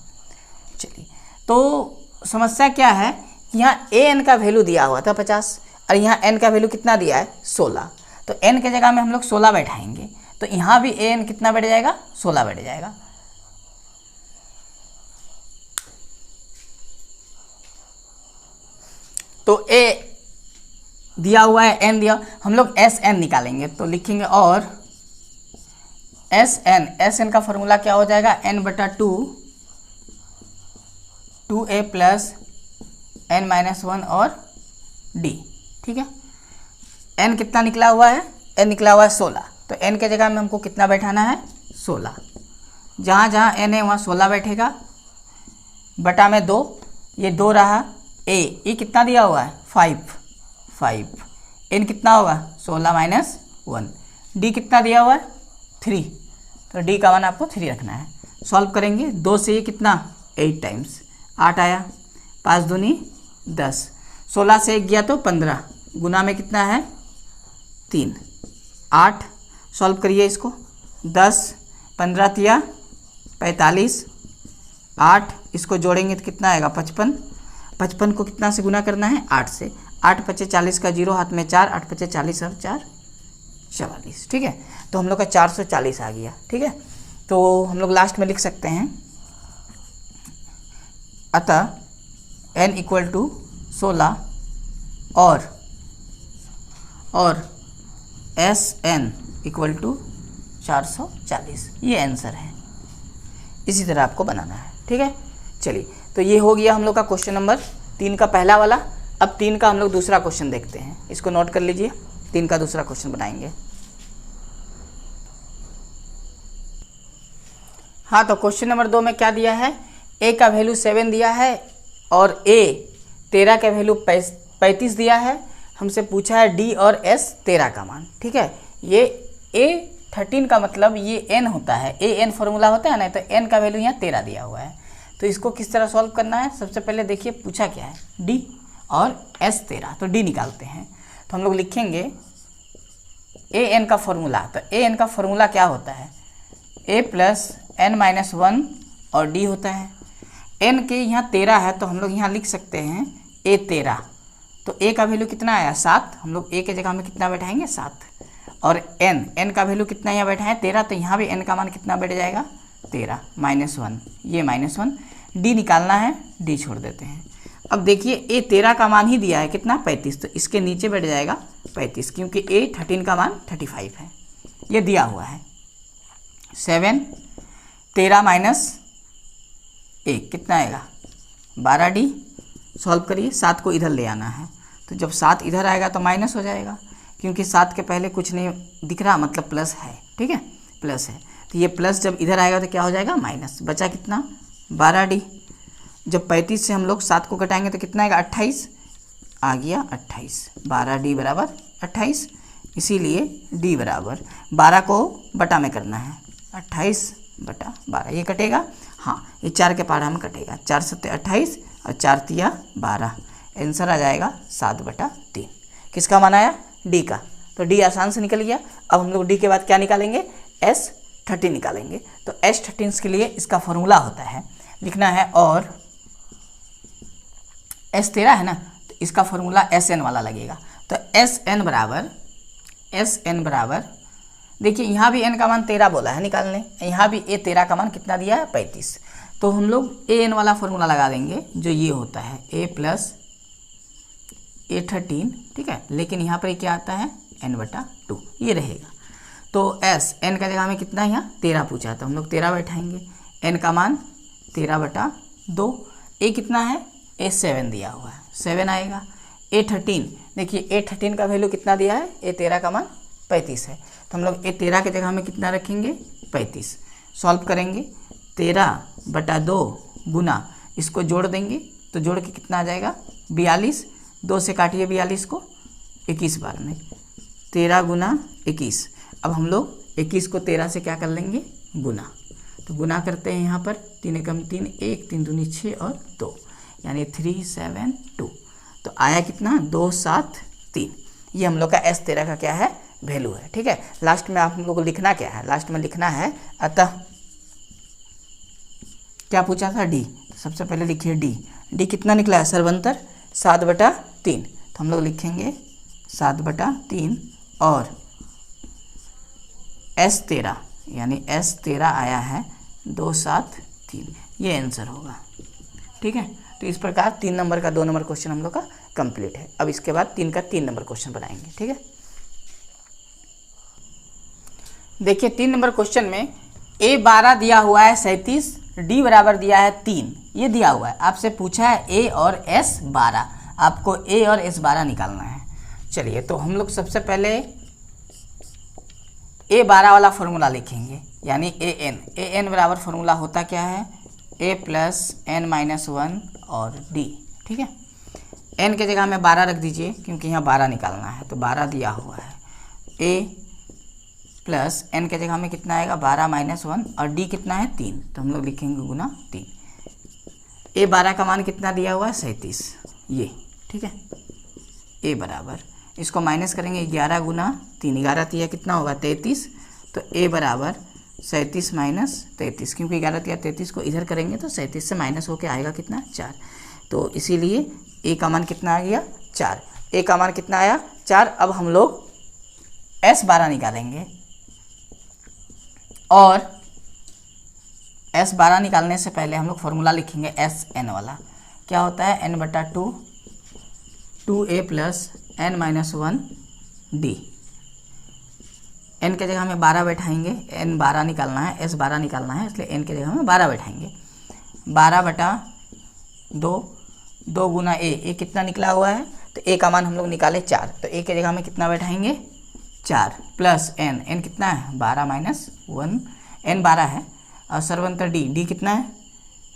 चलिए, तो समस्या क्या है, यहाँ ए एन का वैल्यू दिया हुआ था 50, और यहाँ n का वैल्यू कितना दिया है 16, तो n के जगह में हम लोग 16 बैठाएंगे, तो यहाँ भी an कितना बैठ जाएगा 16 बैठ जाएगा। तो a दिया हुआ है, n दिया, हम लोग Sn निकालेंगे, तो लिखेंगे और Sn का फॉर्मूला क्या हो जाएगा, n/2 2a + n-1 और d, ठीक है। n कितना निकला हुआ है, n निकला हुआ है 16, तो n के जगह में हमको कितना बैठाना है 16, जहाँ जहाँ n है वहाँ 16 बैठेगा, बटा में 2, ये 2 रहा, ए कितना दिया हुआ है 5, n कितना होगा 16 - 1, d कितना दिया हुआ है 3, तो d का मान आपको 3 रखना है। सॉल्व करेंगे, 2 से ये कितना 8 टाइम्स 8 आया, 5 दूनी 10, 16 से 1 गया तो 15, गुना में कितना है 3, 8। सॉल्व करिए इसको, 10 15 तिया 45, 8 इसको जोड़ेंगे तो कितना आएगा 55, 55 को कितना से गुना करना है 8 से, 8 5 40 का 0 हाथ में 4, 8 5 40 और 4 44, ठीक है। तो हम लोग का 440 आ गया, ठीक है। तो हम लोग लास्ट में लिख सकते हैं, अतः n इक्वल टू 16 और Sn इक्वल टू 440, ये आंसर है। इसी तरह आपको बनाना है, ठीक है। चलिए, तो ये हो गया हम लोग का क्वेश्चन नंबर 3 का पहला वाला। अब 3 का हम लोग दूसरा क्वेश्चन देखते हैं, इसको नोट कर लीजिए। 3 का दूसरा क्वेश्चन बनाएंगे। हाँ, तो क्वेश्चन नंबर 2 में क्या दिया है, ए का वैल्यू 7 दिया है और ए 13 का वैल्यू 35 दिया है। हमसे पूछा है डी और एस 13 का मान, ठीक है। ये ए 13 का मतलब ये एन होता है, ए एन फॉर्मूला होता है ना, तो एन का वैल्यू यहाँ 13 दिया हुआ है। तो इसको किस तरह सॉल्व करना है, सबसे पहले देखिए पूछा क्या है, डी और एस 13, तो डी निकालते हैं। तो हम लोग लिखेंगे ए एन का फॉर्मूला, तो ए एन का फॉर्मूला क्या होता है, ए प्लस एन माइनस 1 और डी होता है। एन के यहाँ 13 है तो हम लोग यहाँ लिख सकते हैं ए 13, तो ए का वैल्यू कितना आया 7, हम लोग ए के जगह में कितना बैठाएंगे 7। और एन का वैल्यू कितना यहाँ बैठा है 13, तो यहाँ भी एन का मान कितना बैठ जाएगा 13 माइनस 1, ये माइनस 1। डी निकालना है, डी छोड़ देते हैं। अब देखिए ए 13 का मान ही दिया है कितना 35, तो इसके नीचे बैठ जाएगा 35, क्योंकि ए 13 का मान 35 है, ये दिया हुआ है। 7 13 माइनस 1 कितना आएगा 12, डी सॉल्व करिए। 7 को इधर ले आना है, तो जब 7 इधर आएगा तो माइनस हो जाएगा, क्योंकि 7 के पहले कुछ नहीं दिख रहा, मतलब प्लस है, ठीक है, प्लस है। तो ये प्लस जब इधर आएगा तो क्या हो जाएगा माइनस, बचा कितना 12, डी। जब 35 से हम लोग 7 को घटाएंगे तो कितना आएगा 28, आ गया 28, 12 डी बराबर 28। इसीलिए डी बराबर 12 को बटा में करना है, 28 बटा 12, ये कटेगा, हाँ ये 4 के पारा में कटेगा, 4 7 28 और 4 3 12, आंसर आ जाएगा 7/3। किसका मान आया, डी का। तो डी आसान से निकल गया। अब हम लोग डी के बाद क्या निकालेंगे, S13 निकालेंगे। तो S13 के लिए इसका फॉर्मूला होता है, लिखना है, और S13 है ना, तो इसका फॉर्मूला SN वाला लगेगा। तो SN बराबर देखिए यहाँ भी n का मान 13 बोला है निकालने, यहाँ भी ए 13 का मान कितना दिया है 35। तो हम लोग एन वाला फॉर्मूला लगा देंगे, जो ये होता है a प्लस A13, ठीक है, लेकिन यहाँ पर क्या आता है n/2, ये रहेगा। तो s n का जगह में कितना है, यहाँ 13 पूछा, तो हम लोग 13 बैठाएंगे, n का मान 13/2, a कितना है A7 दिया हुआ है, 7 आएगा। A13 देखिए A13 का वैल्यू कितना दिया है, A13 का मान 35 है, तो हम लोग A13 के जगह में कितना रखेंगे 35। सॉल्व करेंगे 13/2 गुना, इसको जोड़ देंगे तो जोड़ के कितना आ जाएगा 42, 2 से काटिए 42 को 21 बार में, 13 गुना 21। अब हम लोग 21 को 13 से क्या कर लेंगे गुना, तो गुना करते हैं यहाँ पर 3 एकम 3, 1 3 दूनी 6 और 2, यानी 372। तो आया कितना 273। ये हम लोग का S13 का क्या है वैल्यू है, ठीक है। लास्ट में आप हम लोग को लिखना क्या है, लास्ट में लिखना है अतः क्या पूछा था डी, सबसे पहले लिखिए डी कितना निकला है सर्वंतर 7/3, तो हम लोग लिखेंगे 7/3 और S13 यानी S13 आया है 273, ये आंसर होगा, ठीक है। तो इस प्रकार 3 नंबर का 2 नंबर क्वेश्चन हम लोग का कंप्लीट है। अब इसके बाद 3 का 3 नंबर क्वेश्चन बनाएंगे, ठीक है। देखिए 3 नंबर क्वेश्चन में A12 दिया हुआ है 37, D बराबर दिया है 3, ये दिया हुआ है। आपसे पूछा है A और S12, आपको A और S12 निकालना है। चलिए तो हम लोग सबसे पहले A12 वाला फॉर्मूला लिखेंगे, यानी AN बराबर फॉर्मूला होता क्या है A प्लस n-1 और D, ठीक है। n के जगह में 12 रख दीजिए, क्योंकि यहाँ 12 निकालना है, तो 12 दिया हुआ है। A प्लस n के जगह में कितना आएगा 12 - 1 और d कितना है 3, तो हम लोग लिखेंगे गुना 3। A12 का मान कितना दिया हुआ है 37, ये ठीक है। A बराबर इसको माइनस करेंगे 11 गुना 3, 11 3 कितना होगा 33, तो A बराबर 37 - 33, क्योंकि 11 3 33 को इधर करेंगे तो 37 से माइनस होके आएगा कितना 4, तो इसीलिए A का मान कितना आ गया 4। A का मान कितना आया 4। अब हम लोग S12 निकालेंगे, और S12 निकालने से पहले हम लोग फॉर्मूला लिखेंगे SN वाला। क्या होता है n/2 2A plus n - 1 D, n के जगह हमें 12 बैठाएंगे, n 12 निकालना है, s 12 निकालना है, इसलिए n के जगह हमें 12 बैठाएंगे। 12/2, 2 गुना a कितना निकला हुआ है, तो a का मान हम लोग निकाले 4, तो a के जगह हमें कितना बैठाएंगे 4 प्लस n कितना है 12 माइनस 1, n 12 है, और सर्वंतर d कितना है,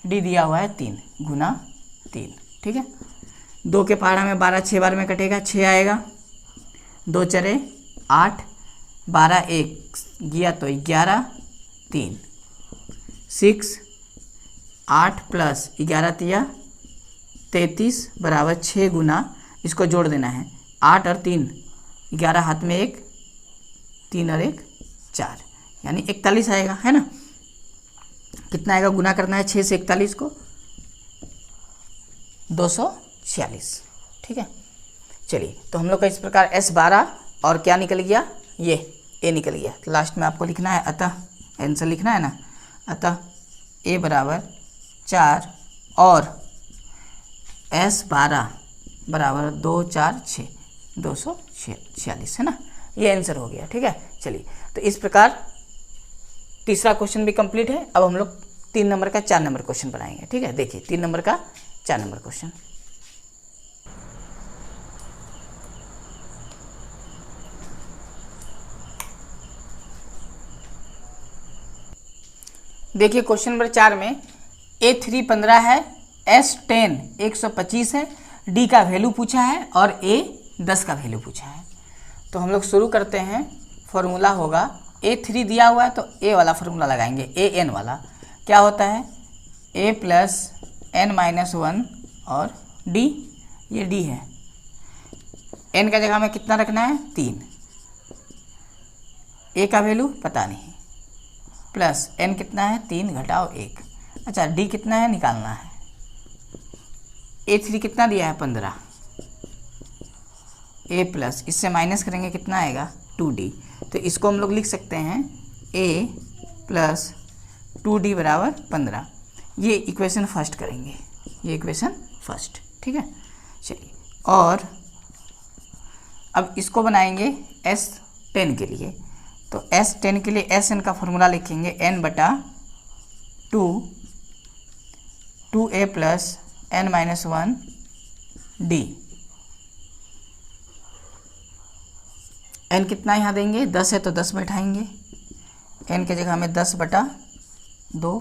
d दिया हुआ है 3 गुना 3, ठीक है। 2 के पहाड़ा में 12 6 बार में कटेगा, 6 आएगा, 2 चरे 8, 12 1 गया तो 11, 3 6, 8 प्लस 11 तिया 33 बराबर 6 गुना, इसको जोड़ देना है 8 और 3, 11 हाथ में 1, 3 और 1 4, यानी 41 आएगा, है ना। कितना आएगा, गुना करना है 6 से 41 को, 246, ठीक है। चलिए, तो हम लोग का इस प्रकार S12 और क्या निकल गया, ये a निकल गया। तो लास्ट में आपको लिखना है अतः, आंसर लिखना है ना, अतः a बराबर 4 और S12 बराबर 2 4 6, 246, है ना, ये आंसर हो गया, ठीक है। चलिए, तो इस प्रकार तीसरा क्वेश्चन भी कंप्लीट है। अब हम लोग 3 नंबर का 4 नंबर क्वेश्चन बनाएंगे, ठीक है। देखिए 3 नंबर का 4 नंबर क्वेश्चन, देखिए क्वेश्चन नंबर 4 में A3 15 है, S10 125 है, D का वैल्यू पूछा है और A 10 का वैल्यू पूछा है। तो हम लोग शुरू करते हैं। फॉर्मूला होगा A3 दिया हुआ है तो A वाला फॉर्मूला लगाएंगे, AN वाला। क्या होता है, A प्लस n माइनस 1 और D, ये D है। n का जगह में कितना रखना है 3, A का वैल्यू पता नहीं, प्लस n कितना है 3 घटाओ 1। अच्छा, D कितना है निकालना है। A3 कितना दिया है 15, A प्लस इससे माइनस करेंगे कितना आएगा 2D। तो इसको हम लोग लिख सकते हैं A प्लस 2D बराबर 15। ये इक्वेशन फर्स्ट करेंगे, ये इक्वेशन फर्स्ट, ठीक है। चलिए, और अब इसको बनाएंगे S10 के लिए। तो S10 के लिए Sn का फॉर्मूला लिखेंगे n बटा 2a plus n minus 1 D। n कितना यहाँ देंगे, 10 है तो 10 बैठाएंगे, n के जगह हमें 10 बटा 2,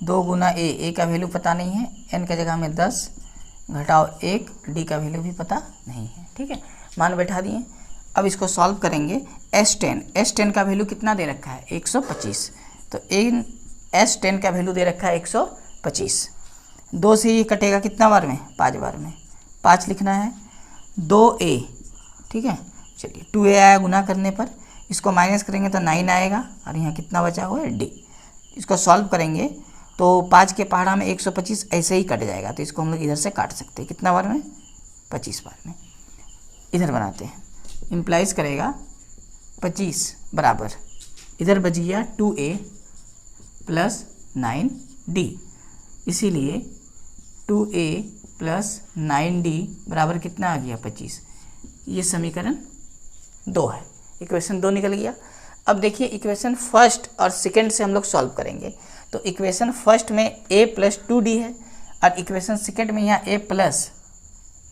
2 गुना a का वैल्यू पता नहीं है, n के जगह हमें 10 घटाओ 1, D का वैल्यू भी पता नहीं है, ठीक है, मान बैठा दिए। अब इसको सॉल्व करेंगे। S10 का वैल्यू कितना दे रखा है 125, तो S10 का वैल्यू दे रखा है 125। 2 से ये कटेगा कितना बार में, 5 बार में, 5 लिखना है, 2a, ठीक है। चलिए 2a आया गुना करने पर, इसको माइनस करेंगे तो 9 आएगा, और यहाँ कितना बचा हुआ है D। इसको सॉल्व करेंगे तो 5 के पहाड़ा में 125 ऐसे ही कट जाएगा, तो इसको हम लोग इधर से काट सकते हैं, कितना बार में 25 बार में। इधर बनाते हैं, इम्प्लाइज करेगा 25 बराबर, इधर बच गया 2a प्लस 9d, इसीलिए 2a प्लस 9d बराबर कितना आ गया 25। ये समीकरण 2 है, इक्वेशन 2 निकल गया। अब देखिए इक्वेशन फर्स्ट और सेकंड से हम लोग सॉल्व करेंगे। तो इक्वेशन फर्स्ट में a प्लस 2d है, और इक्वेशन सेकंड में यहाँ a plus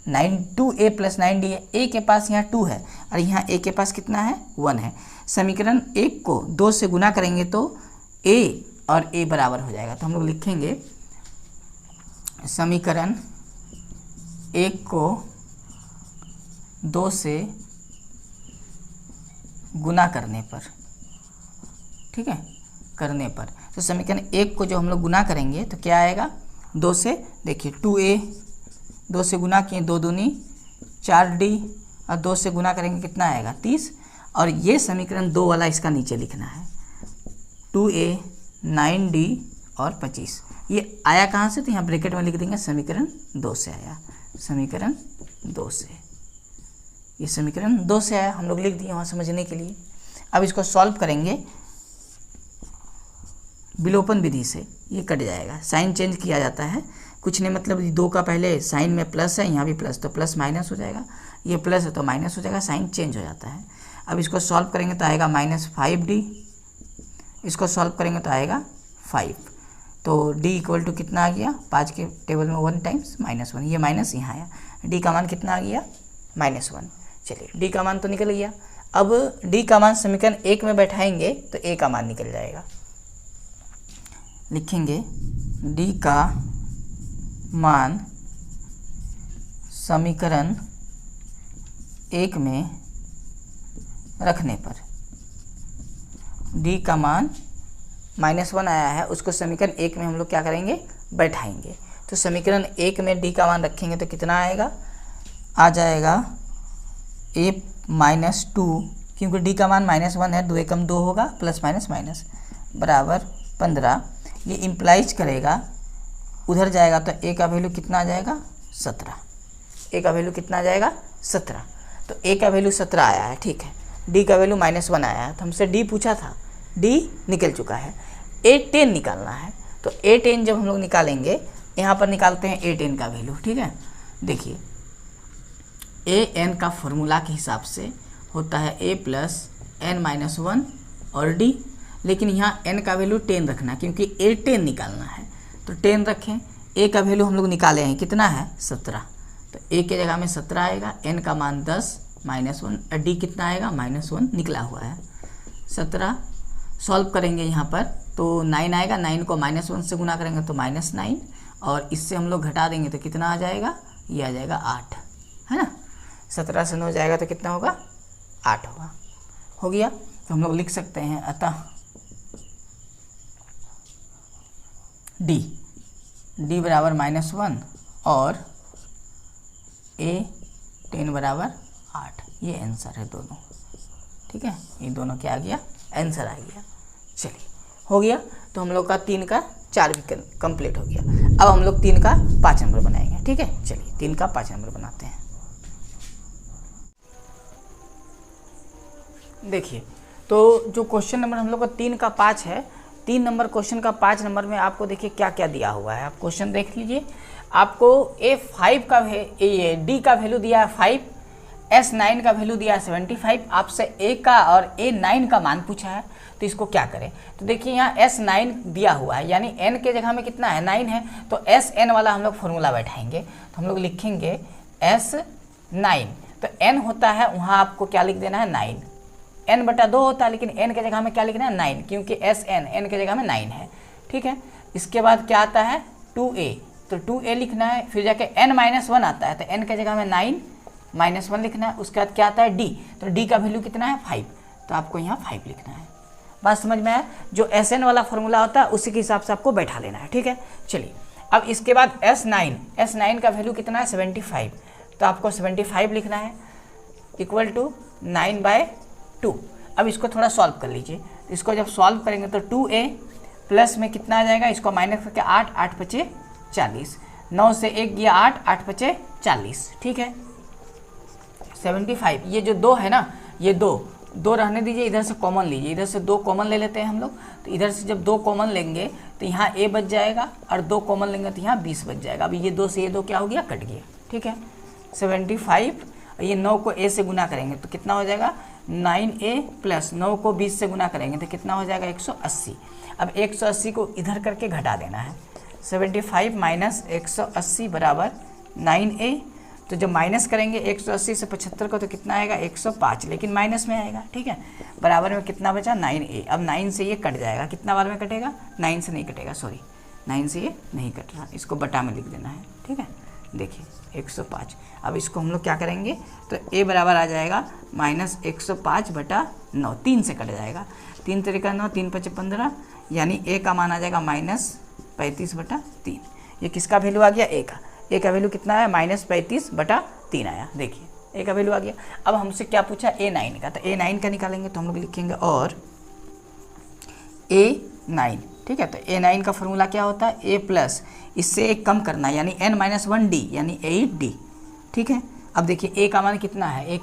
2a plus 9d है। a के पास यहाँ 2 है और यहाँ a के पास कितना है 1 है। समीकरण 1 को 2 से गुना करेंगे तो a और a बराबर हो जाएगा। तो हम लोग लिखेंगे समीकरण 1 को 2 से गुना करने पर, ठीक है, करने पर। तो समीकरण 1 को जो हम लोग गुना करेंगे तो क्या आएगा 2 से, देखिए 2a 2 से गुना किए 2 दूनी 4d, और 2 से गुना करेंगे कितना आएगा 30। और ये समीकरण 2 वाला इसका नीचे लिखना है, 2a 9d और 25। ये आया कहाँ से, तो यहाँ ब्रैकेट में लिख देंगे समीकरण 2 से आया, समीकरण 2 से, ये समीकरण 2 से आया, हम लोग लिख दिए वहाँ समझने के लिए। अब इसको सॉल्व करेंगे विलोपन विधि से, ये कट जाएगा, साइन चेंज किया जाता है, कुछ नहीं मतलब 2 का पहले साइन में प्लस है, यहाँ भी प्लस, तो प्लस माइनस हो जाएगा, ये प्लस है तो माइनस हो जाएगा, साइन चेंज हो जाता है। अब इसको सॉल्व करेंगे तो आएगा -5D, इसको सॉल्व करेंगे तो आएगा 5। तो D इक्वल टू कितना आ गया, 5 के टेबल में 1 टाइम्स -1, ये माइनस यहाँ आया, D का मान कितना आ गया -1। चलिए D का मान तो निकल गया। अब D का मान समीकरण 1 में बैठाएंगे तो A का मान निकल जाएगा। लिखेंगे D का मान समीकरण 1 में रखने पर, D का मान -1 आया है, उसको समीकरण 1 में हम लोग क्या करेंगे, बैठाएंगे। तो समीकरण 1 में D का मान रखेंगे तो कितना आएगा, आ जाएगा A -2, क्योंकि D का मान -1 है, 2 एकम 2 होगा, प्लस माइनस माइनस बराबर 15। ये इम्प्लाइज करेगा, उधर जाएगा तो A का वैल्यू कितना आ जाएगा 17, A का वैल्यू कितना आ जाएगा 17। तो A का वैल्यू 17 आया है, ठीक है। D का वैल्यू -1 आया है, तो हमसे D पूछा था, D निकल चुका है। A10 निकालना है, तो A10 जब हम लोग निकालेंगे, यहाँ पर निकालते हैं A10 का वैल्यू, ठीक है। देखिए AN का फॉर्मूला के हिसाब से होता है A + n-1 और D, लेकिन यहाँ n का वैल्यू 10 रखना, क्योंकि A10 निकालना है तो 10 रखें। A का वैल्यू हम लोग निकाले हैं, कितना है 17, तो A के जगह में 17 आएगा, n का मान 10 -1, D कितना आएगा -1 निकला हुआ है 17। सॉल्व करेंगे यहाँ पर तो 9 आएगा, 9 को -1 से गुना करेंगे तो -9, और इससे हम लोग घटा देंगे तो कितना आ जाएगा, ये आ जाएगा 8, है ना। 17 से 9 जाएगा तो कितना होगा, 8 होगा। हो गया, तो हम लोग लिख सकते हैं अतः D बराबर -1 और A10 बराबर 8, ये आंसर है दोनों, ठीक है। ये दोनों क्या आ गया, आंसर आ गया। चलिए हो गया, तो हम लोग का 3 का 4 भी कंप्लीट हो गया। अब हम लोग 3 का 5 नंबर बनाएंगे, ठीक है। चलिए 3 का 5 नंबर बनाते हैं। देखिए, तो जो क्वेश्चन नंबर हम लोग का 3 का 5 है, 3 नंबर क्वेश्चन का 5 नंबर में आपको देखिए क्या क्या दिया हुआ है। आप क्वेश्चन देख लीजिए, आपको A5 का D का वैल्यू दिया है 5, S9 का वैल्यू दिया है 75, आपसे A का और A9 का मान पूछा है, तो इसको क्या करें। तो देखिए यहाँ S9 दिया हुआ है, यानी n के जगह में कितना है 9 है, तो Sn वाला हम लोग फॉर्मूला बैठाएंगे, तो हम लोग लिखेंगे S9, तो n होता है वहाँ आपको क्या लिख देना है 9, n/2 होता है, लेकिन n के जगह में क्या लिखना है 9, क्योंकि Sn n के जगह में 9 है, ठीक है। इसके बाद क्या आता है 2a, तो 2a लिखना है, फिर जाके n-1 आता है, तो n के जगह में 9 -1 लिखना है। उसके बाद क्या आता है D, तो D का वैल्यू कितना है 5, तो आपको यहाँ 5 लिखना है। बात समझ में आया, जो Sn वाला फॉर्मूला होता है उसी के हिसाब से आपको बैठा लेना है, ठीक है। चलिए अब इसके बाद S9 का वैल्यू कितना है 75, तो आपको 75 लिखना है, इक्वल टू 9/2। अब इसको थोड़ा सॉल्व कर लीजिए, इसको जब सॉल्व करेंगे तो 2a प्लस में कितना आ जाएगा, इसको माइनस करके 8, 8 × 5 = 40, 9 से 1 गया 8, 8 × 5 = 40, ठीक है। 75, ये जो 2 है ना, ये 2 रहने दीजिए, इधर से कॉमन लीजिए, इधर से 2 कॉमन ले लेते हैं हम लोग, तो इधर से जब 2 कॉमन लेंगे तो यहाँ a बच जाएगा, और 2 कॉमन लेंगे तो यहाँ 20 बच जाएगा। अभी ये 2 से ये 2 क्या हो गया, कट गया, ठीक है। 75, ये 9 को a से गुना करेंगे तो कितना हो जाएगा 9a प्लस 9 को 20 से गुना करेंगे तो कितना हो जाएगा 180। अब 180 को इधर करके घटा देना है, 75 - 180 बराबर 9a। तो जब माइनस करेंगे 180 से 75 को तो कितना आएगा 105, लेकिन माइनस में आएगा, ठीक है। बराबर में कितना बचा 9a। अब 9 से ये कट जाएगा, कितना बार में कटेगा, 9 से नहीं कटेगा, सॉरी 9 से ये नहीं कट रहा, इसको बटा में लिख देना है, ठीक है। देखिए 105, अब इसको हम लोग क्या करेंगे, तो a बराबर आ जाएगा -105/9, 3 से कट जाएगा, 3 तरीका 9, 3 × 5 = 15, यानी a का मान आ जाएगा -35/3। ये किसका वैल्यू आ गया, a का वैल्यू कितना है -35/3 आया। देखिए a का वैल्यू आ गया। अब हमसे क्या पूछा A9 का, तो A9 का निकालेंगे तो हम लोग लिखेंगे और A9, ठीक है। तो A9 का फॉर्मूला क्या होता है, a प्लस इससे एक कम करना, यानी n-1d, यानी 8d, ठीक है। अब देखिए a का मान कितना है, a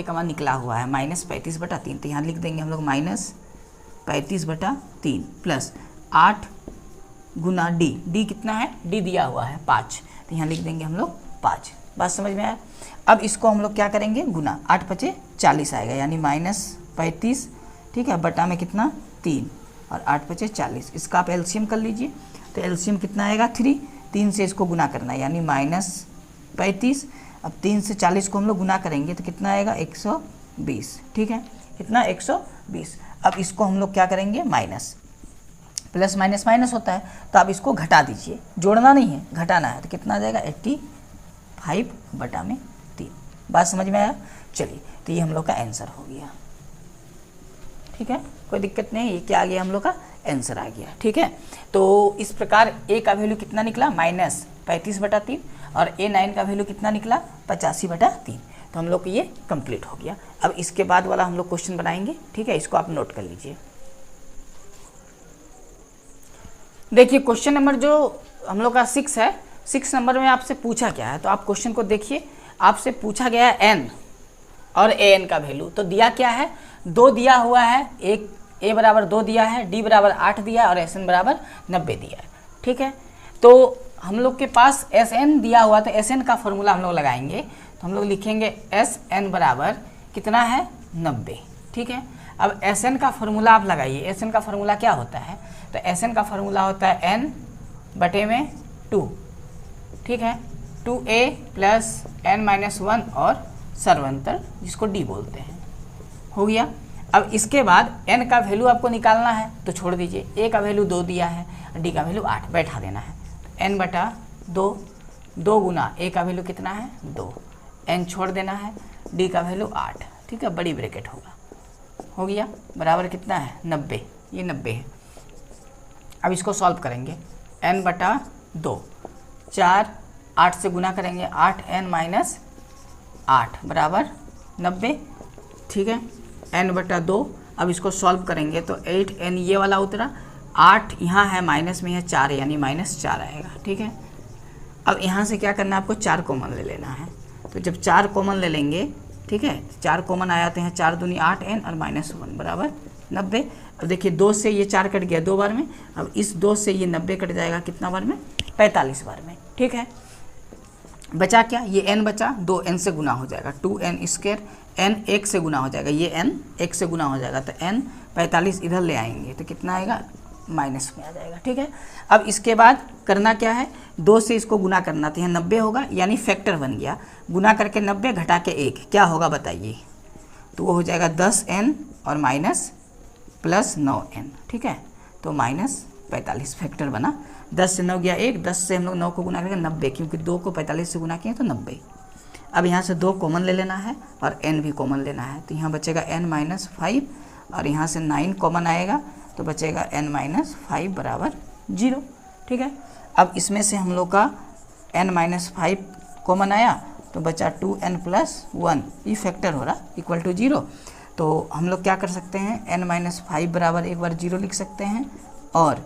का मान निकला हुआ है -35/3, तो यहाँ लिख देंगे हम लोग -35/3 प्लस 8 × d कितना है, d दिया हुआ है 5, तो यहाँ लिख देंगे हम लोग 5, बात समझ में आया। अब इसको हम लोग क्या करेंगे, गुना, 8 पचे 40 आएगा, यानी -35, ठीक है, बटा में कितना 3 और 8 पचे 40। इसका आप एलसीएम कर लीजिए, तो एलसीएम कितना आएगा 3 से इसको गुना करना है, यानी -35। अब 3 से 40 को हम लोग गुना करेंगे तो कितना आएगा 120, ठीक है, कितना 120। अब इसको हम लोग क्या करेंगे, माइनस, प्लस माइनस माइनस होता है, तो आप इसको घटा दीजिए, जोड़ना नहीं है घटाना है, तो कितना आ जाएगा 85 बटा में 3। बात समझ में आया। चलिए, तो ये हम लोग का आंसर हो गया, ठीक है, कोई दिक्कत नहीं, ये क्या आ गया, हम लोग का आंसर आ गया, ठीक है। तो इस प्रकार ए का वैल्यू कितना निकला, -35 बटा 3, और A9 का वैल्यू कितना निकला, 85 बटा 3। तो हम लोग को ये कंप्लीट हो गया। अब इसके बाद वाला हम लोग क्वेश्चन बनाएंगे, ठीक है, इसको आप नोट कर लीजिए। देखिए क्वेश्चन नंबर जो हम लोग का 6 है, 6 नंबर में आपसे पूछा क्या है, तो आप क्वेश्चन को देखिए। आपसे पूछा गया है n और an का वैल्यू, तो दिया क्या है, 2 दिया हुआ है, एक a बराबर 2 दिया है, d बराबर 8 दिया है और sn बराबर 90 दिया है, ठीक है। तो हम लोग के पास sn दिया हुआ, तो sn का फॉर्मूला हम लोग लगाएंगे, तो हम लोग लिखेंगे sn बराबर कितना है 90, ठीक है। अब sn का फॉर्मूला आप लगाइए, sn का फॉर्मूला क्या होता है, तो sn का फॉर्मूला होता है n बटे में 2, ठीक है, 2a प्लस n-1 और सर्वंतर जिसको d बोलते हैं, हो गया। अब इसके बाद n का वैल्यू आपको निकालना है, तो छोड़ दीजिए, a का वैल्यू 2 दिया है, d का वैल्यू 8 बैठा देना है, n बटा 2, 2 गुना a का वैल्यू कितना है 2, n छोड़ देना है, d का वैल्यू 8, ठीक है, बड़ी ब्रैकेट होगा, हो गया, बराबर कितना है 90, ये 90 है। अब इसको सॉल्व करेंगे, n बटा 2, 4, 8 से गुना करेंगे, 8n-8 बराबर 90, ठीक है, n बटा 2। अब इसको सॉल्व करेंगे तो 8n ये वाला उतरा, 8 यहाँ है माइनस में, है 4 यानी -4 आएगा, ठीक है। अब यहाँ से क्या करना है, आपको 4 कॉमन ले लेना है, तो जब 4 कॉमन ले लेंगे, ठीक है, 4 कॉमन आ जाते हैं, 4 दूनी 8n और -1 बराबर 90। अब देखिए 2 से ये 4 कट गया 2 बार में, अब इस 2 से ये 90 कट जाएगा कितना बार में, 45 बार में, ठीक है। बचा क्या, ये n बचा, 2n से गुना हो जाएगा, 2n², n 1 से गुना हो जाएगा, ये n 1 से गुना हो जाएगा, तो n 45 इधर ले आएंगे तो कितना आएगा, माइनस में आ जाएगा, ठीक है। अब इसके बाद करना क्या है, 2 से इसको गुना करना, तो यहाँ 90 होगा, यानी फैक्टर बन गया, गुना करके 90 घटा के 1 क्या होगा बताइए, तो वो हो जाएगा 10n और माइनस प्लस 9n, ठीक है, तो -45 फैक्टर बना। 10 से 9 गया 1, 10 से हम लोग 9 को गुना करेंगे 90, क्योंकि 2 को 45 से गुना किए तो 90। अब यहाँ से 2 कॉमन ले लेना है और n भी कॉमन लेना है, तो यहाँ बचेगा n-5 और यहाँ से 9 कॉमन आएगा, तो बचेगा n-5 बराबर 0, ठीक है। अब इसमें से हम लोग का n-5 कॉमन आया, तो बचा 2n+1, ये फैक्टर हो रहा इक्वल टू 0। तो हम लोग क्या कर सकते हैं, n-5 बराबर एक बार 0 लिख सकते हैं और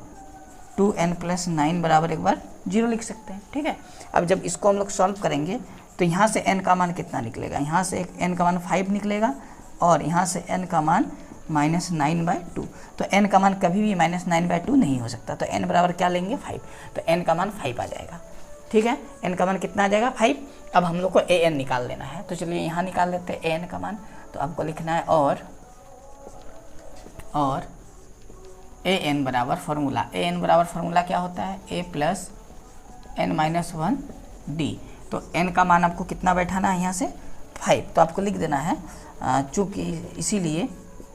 2n+9 बराबर एक बार 0 लिख सकते हैं, ठीक है। अब जब इसको हम लोग सॉल्व करेंगे तो यहाँ से n का मान कितना निकलेगा, यहाँ से n का मान 5 निकलेगा और यहाँ से n का मान -9/2, तो n का मान कभी भी -9/2 नहीं हो सकता, तो n बराबर क्या लेंगे 5, तो n का मान 5 आ जाएगा, ठीक है, n का मान कितना आ जाएगा 5। अब हम लोग को an निकाल लेना है, तो चलिए यहाँ निकाल लेते हैं an का मान, तो आपको लिखना है और an बराबर फार्मूला, an बराबर फार्मूला क्या होता है, a प्लस n-1d, तो n का मान आपको कितना बैठाना है, यहाँ से 5, तो आपको लिख देना है, चूँकि इसीलिए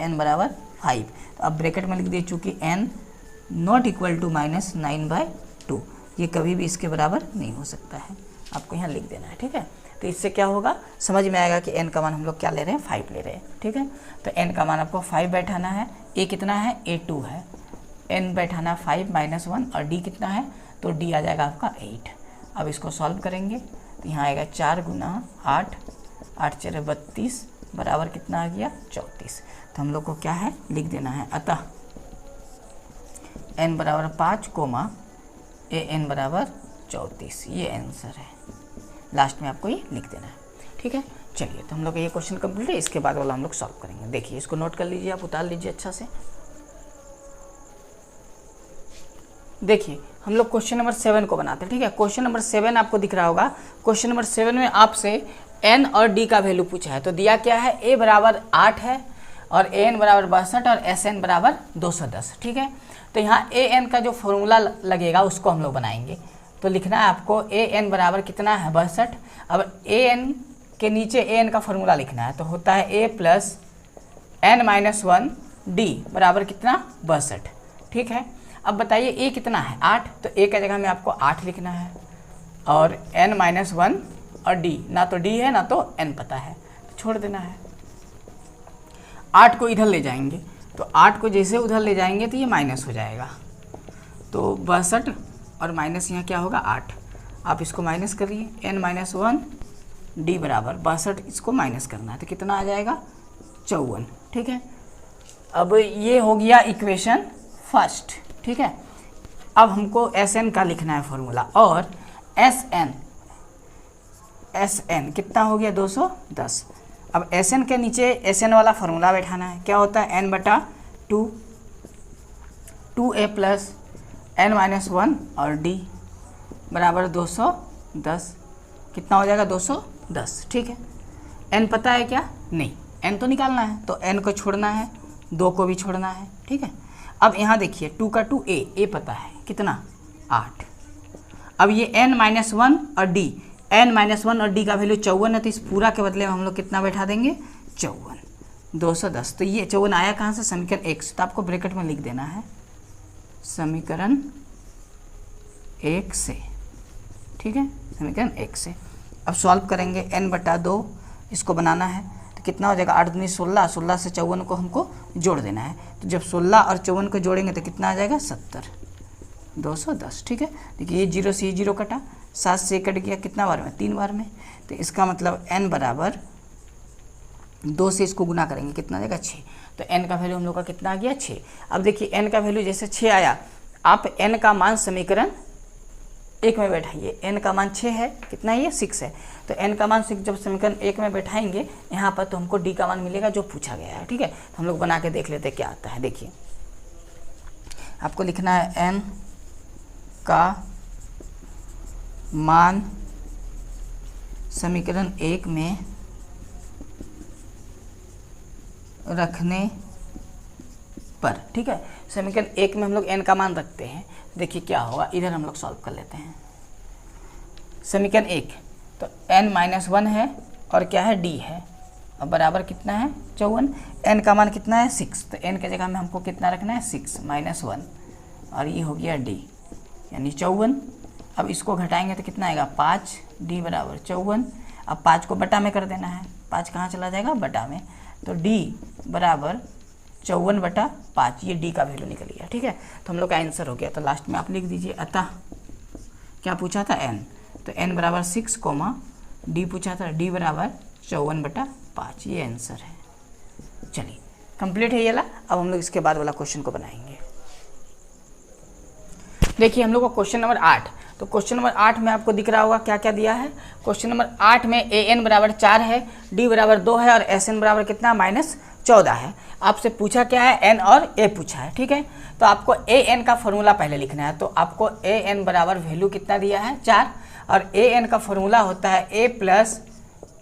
n बराबर 5, तो अब ब्रैकेट में लिख दिए, चूँकि n नॉट इक्वल टू -9/2, ये कभी भी इसके बराबर नहीं हो सकता है, आपको यहाँ लिख देना है, ठीक है। तो इससे क्या होगा, समझ में आएगा कि n का मान हम लोग क्या ले रहे हैं 5 ले रहे हैं, ठीक है। तो n का मान आपको 5 बैठाना है, a कितना है a2 है, n बैठाना 5 -1 और d कितना है, तो d आ जाएगा आपका 8। अब इसको सॉल्व करेंगे तो यहाँ आएगा 4 गुना 8, 8 4 32 बराबर कितना आ गया 34। तो हम लोग को क्या है लिख देना है, अतः n बराबर 5 कोमा an बराबर 34, ये आंसर है, लास्ट में आपको ये लिख देना है, ठीक है। चलिए, तो हम लोग का ये क्वेश्चन कंप्लीट है, इसके बाद वाला हम लोग सॉल्व करेंगे। देखिए इसको नोट कर लीजिए, आप उतार लीजिए अच्छा से। देखिए हम लोग क्वेश्चन नंबर 7 को बनाते हैं, ठीक है। क्वेश्चन नंबर 7 आपको दिख रहा होगा। क्वेश्चन नंबर 7 में आपसे n और d का वैल्यू पूछा है। तो दिया क्या है, a बराबर 8 है और an बराबर 62 और sn बराबर 210, ठीक है। तो यहाँ an का जो फॉर्मूला लगेगा उसको हम लोग बनाएंगे। तो लिखना है आपको an बराबर कितना है, 62। अब an के नीचे an का फॉर्मूला लिखना है, तो होता है a प्लस n-1 d बराबर कितना, 62, ठीक है। अब बताइए a कितना है, 8, तो a का जगह में आपको 8 लिखना है और n-1 और d, ना तो d है ना तो n पता है, तो छोड़ देना है। 8 को इधर ले जाएंगे, तो 8 को जैसे उधर ले जाएंगे तो ये माइनस हो जाएगा, तो 62 और माइनस यहाँ क्या होगा, 8। आप इसको माइनस करिए, n-1 d बराबर 62, इसको माइनस करना है तो कितना आ जाएगा, 54, ठीक है। अब ये हो गया इक्वेशन फर्स्ट, ठीक है। अब हमको Sn का लिखना है फॉर्मूला, और Sn कितना हो गया, 210। अब Sn के नीचे Sn वाला फॉर्मूला बैठाना है। क्या होता है, n/2 2a प्लस n-1 और d बराबर 210, कितना हो जाएगा, 210, ठीक है। n पता है क्या, नहीं, n तो निकालना है, तो n को छोड़ना है, 2 को भी छोड़ना है, ठीक है। अब यहाँ देखिए 2 का 2 a पता है कितना, 8। अब ये n-1 और d, n-1 और d का वैल्यू 54 है, तो इस पूरा के बदले में हम लोग कितना बैठा देंगे, 54, 210। तो ये 54 आया कहाँ से, समीकरण 1 से, तो आपको ब्रैकेट में लिख देना है समीकरण 1 से, ठीक है, समीकरण 1 से। अब सॉल्व करेंगे, n/2 इसको बनाना है, तो कितना हो जाएगा, 8 दूनी 16, 16 से 54 को हमको जोड़ देना है। तो जब 16 और 54 को जोड़ेंगे तो कितना आ जाएगा, 70, 210, ठीक है। देखिए ये 0 से 0 कटा, 7 से कट गया, कितना बार में, 3 बार में। तो इसका मतलब n बराबर 2 से इसको गुना करेंगे, कितना आ जाएगा, 6। तो n का वैल्यू हम लोग का कितना आ गया, 6। अब देखिए n का वैल्यू जैसे 6 आया, आप n का मान समीकरण 1 में बैठाइए। n का मान 6 है, कितना है ये, 6 है। तो n का मान 6 जब समीकरण 1 में बैठाएंगे यहाँ पर, तो हमको d का मान मिलेगा जो पूछा गया है, ठीक है। तो हम लोग बना के देख लेते हैं क्या आता है। देखिए आपको लिखना है n का मान समीकरण 1 में रखने पर, ठीक है। समीकरण 1 में हम लोग n का मान रखते हैं, देखिए क्या होगा, इधर हम लोग सॉल्व कर लेते हैं। समीकरण 1, तो n-1 है और क्या है, d है, और बराबर कितना है, 54। n का मान कितना है, 6, तो n के जगह में हमको कितना रखना है, 6 - 1, और ये हो गया d यानी 54। अब इसको घटाएंगे तो कितना आएगा, 5, d बराबर 54। अब 5 को बटा में कर देना है, 5 कहाँ चला जाएगा, बटा में, तो d बराबर 54/5, ये d का वैल्यू निकल गया, ठीक है। तो हम लोग का आंसर हो गया। तो लास्ट में आप लिख दीजिए, अतः क्या पूछा था, n, तो n बराबर 6, d पूछा था, d बराबर 54/5, ये आंसर है। चलिए कंप्लीट है ये वाला। अब हम लोग इसके बाद वाला क्वेश्चन को बनाएंगे। देखिए हम लोग का क्वेश्चन नंबर 8, तो क्वेश्चन नंबर 8 में आपको दिख रहा होगा क्या क्या दिया है। क्वेश्चन नंबर 8 में an बराबर 4 है, d बराबर 2 है और sn बराबर कितना, -14 है। आपसे पूछा क्या है, n और a पूछा है, ठीक है। तो आपको an का फॉर्मूला पहले लिखना है। तो आपको an बराबर वैल्यू कितना दिया है, 4, और an का फॉर्मूला होता है a प्लस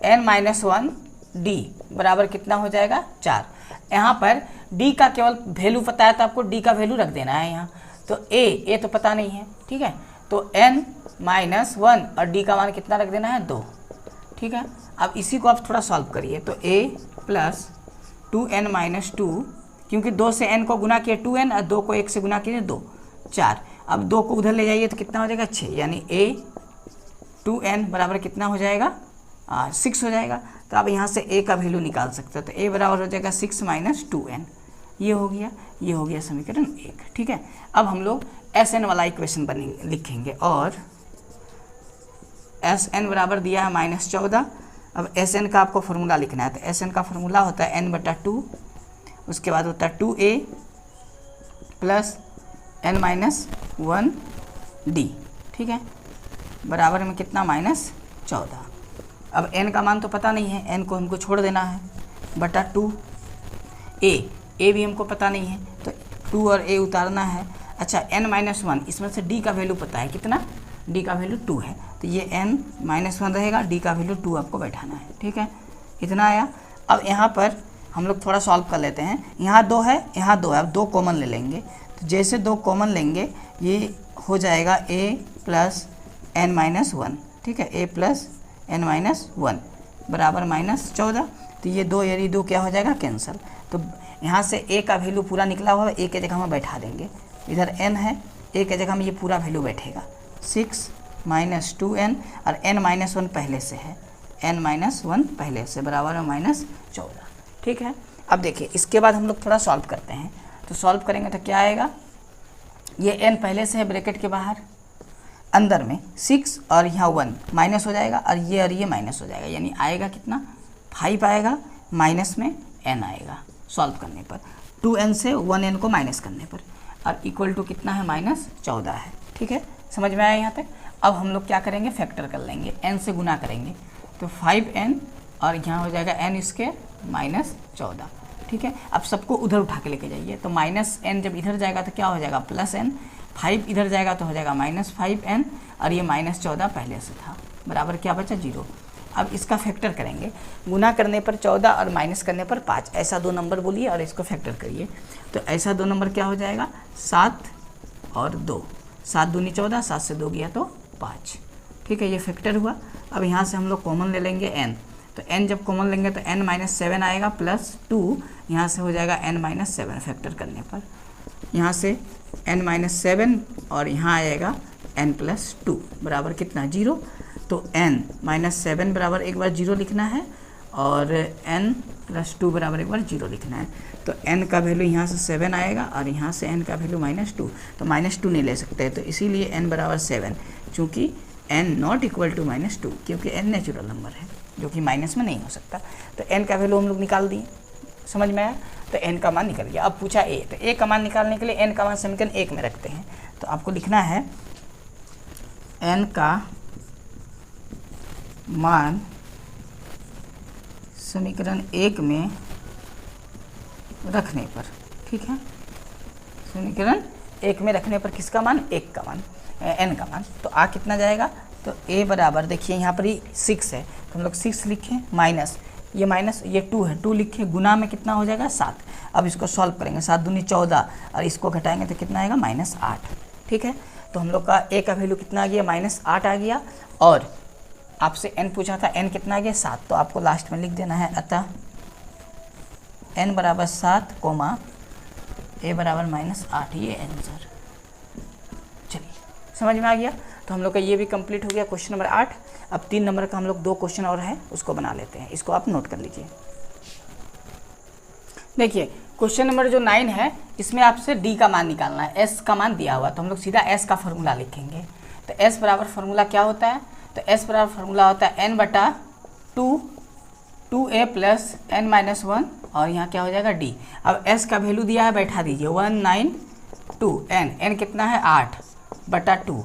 n-1 d बराबर कितना हो जाएगा, 4। यहाँ पर d का केवल वैल्यू पता है, तो आपको d का वैल्यू रख देना है यहाँ। तो a तो पता नहीं है, ठीक है, तो n-1 और d का मान कितना रख देना है, 2, ठीक है। अब इसी को आप थोड़ा सॉल्व करिए, तो a प्लस 2n-2, क्योंकि 2 से n को गुना किया 2n और 2 को 1 से गुना किए 2, 4। अब 2 को उधर ले जाइए तो कितना हो जाएगा, 6, यानी a 2n बराबर कितना हो जाएगा, 6 हो जाएगा। तो आप यहाँ से a का वैल्यू निकाल सकते हो, तो a बराबर हो जाएगा 6 - 2n, ये हो गया समीकरण 1, ठीक है। अब हम लोग Sn वाला इक्वेशन बनेंगे, लिखेंगे, और Sn बराबर दिया है -14। अब Sn का आपको फॉर्मूला लिखना है, तो Sn का फॉर्मूला होता है n/2, उसके बाद होता है 2a प्लस n-1 d, ठीक है, बराबर में कितना, -14। अब n का मान तो पता नहीं है, n को हमको छोड़ देना है, बटा 2a भी हमको पता नहीं है, तो 2 और a उतारना है। अच्छा n-1, इसमें से d का वैल्यू पता है कितना, d का वैल्यू 2 है, तो ये n-1 रहेगा, d का वैल्यू 2 आपको बैठाना है, ठीक है, इतना आया। अब यहाँ पर हम लोग थोड़ा सॉल्व कर लेते हैं, यहाँ 2 है, यहाँ 2 है, अब 2 कॉमन ले लेंगे, तो जैसे 2 कॉमन लेंगे ये हो जाएगा a प्लस n-1, ठीक है, a प्लस n-1 बराबर -14, तो ये 2 यानी 2 क्या हो जाएगा, कैंसिल। तो यहाँ से a का वैल्यू पूरा निकला हुआ है, a के जगह हम बैठा देंगे, इधर n है, a के जगह में ये पूरा वैल्यू बैठेगा 6 - 2n और n-1 पहले से है, n-1 पहले से बराबर में -14, ठीक है। अब देखिए इसके बाद हम लोग थोड़ा सॉल्व करते हैं, तो सॉल्व करेंगे तो क्या आएगा, ये n पहले से है ब्रैकेट के बाहर, अंदर में 6 और यहाँ 1 माइनस हो जाएगा और ये माइनस हो जाएगा, यानी आएगा कितना 5 आएगा, माइनस में n आएगा सॉल्व करने पर, 2n से 1n को माइनस करने पर, और इक्वल टू कितना है -14 है, ठीक है, समझ में आया यहाँ तक। अब हम लोग क्या करेंगे, फैक्टर कर लेंगे, n से गुना करेंगे, तो 5n और यहाँ हो जाएगा n² -14, ठीक है। अब सबको उधर उठा के लेके जाइए, तो -n जब इधर जाएगा तो क्या हो जाएगा +n, 5 इधर जाएगा तो हो जाएगा -5n और ये -14 पहले से था, बराबर क्या बचा 0। अब इसका फैक्टर करेंगे, गुना करने पर 14 और माइनस करने पर 5, ऐसा 2 नंबर बोलिए और इसको फैक्टर करिए, तो ऐसा 2 नंबर क्या हो जाएगा 7 और 2, 7 दूनी 14, 7 से 2 गया तो 5, ठीक है, ये फैक्टर हुआ। अब यहाँ से हम लोग कॉमन ले लेंगे n, तो n जब कॉमन लेंगे तो n-7 आएगा +2, यहाँ से हो जाएगा n-7 फैक्टर करने पर, यहाँ से n-7 और यहाँ आएगा n+2 बराबर कितना 0, तो n-7 बराबर एक बार 0 लिखना है और n+2 बराबर एक बार 0 लिखना है, तो n का वैल्यू यहाँ से 7 आएगा और यहाँ से n का वैल्यू -2, तो -2 नहीं ले सकते, तो इसीलिए n बराबर 7, चूँकि n नॉट इक्वल टू -2, क्योंकि n नेचुरल नंबर है जो कि माइनस में नहीं हो सकता, तो n का वैल्यू हम लोग निकाल दिए, समझ में आया, तो n का मान निकल गया। अब पूछा a, तो a का मान निकालने के लिए n का मान समीकरण 1 में रखते हैं, तो आपको लिखना है n का मान समीकरण 1 में रखने पर, ठीक है, समीकरण 1 में रखने पर किसका मान, 1 का मान, n का मान, तो आ कितना जाएगा, तो a बराबर देखिए यहाँ पर ही 6 है, तो हम लोग 6 लिखें, माइनस ये 2 है, 2 लिखे, गुना में कितना हो जाएगा 7। अब इसको सॉल्व करेंगे, 7 दूनी 14 और इसको घटाएंगे तो कितना आएगा -8, ठीक है। तो हम लोग का a का वैल्यू कितना आ गया -8 आ गया, और आपसे n पूछा था, n कितना आ गया 7, तो आपको लास्ट में लिख देना है, अतः n बराबर 7, a बराबर -8, ये आंसर। चलिए समझ में आ गया, तो हम लोग का ये भी कंप्लीट हो गया क्वेश्चन नंबर 8। अब 3 नंबर का हम लोग 2 क्वेश्चन और है, उसको बना लेते हैं, इसको आप नोट कर लीजिए। देखिए क्वेश्चन नंबर जो 9 है, इसमें आपसे d का मान निकालना है, s का मान दिया हुआ, तो हम लोग सीधा s का फॉर्मूला लिखेंगे। तो s बराबर फॉर्मूला क्या होता है, तो s बराबर फॉर्मूला होता है n/2 2a प्लस n-1 और यहाँ क्या हो जाएगा d। अब s का वैल्यू दिया है, बैठा दीजिए 192, n कितना है 8/2,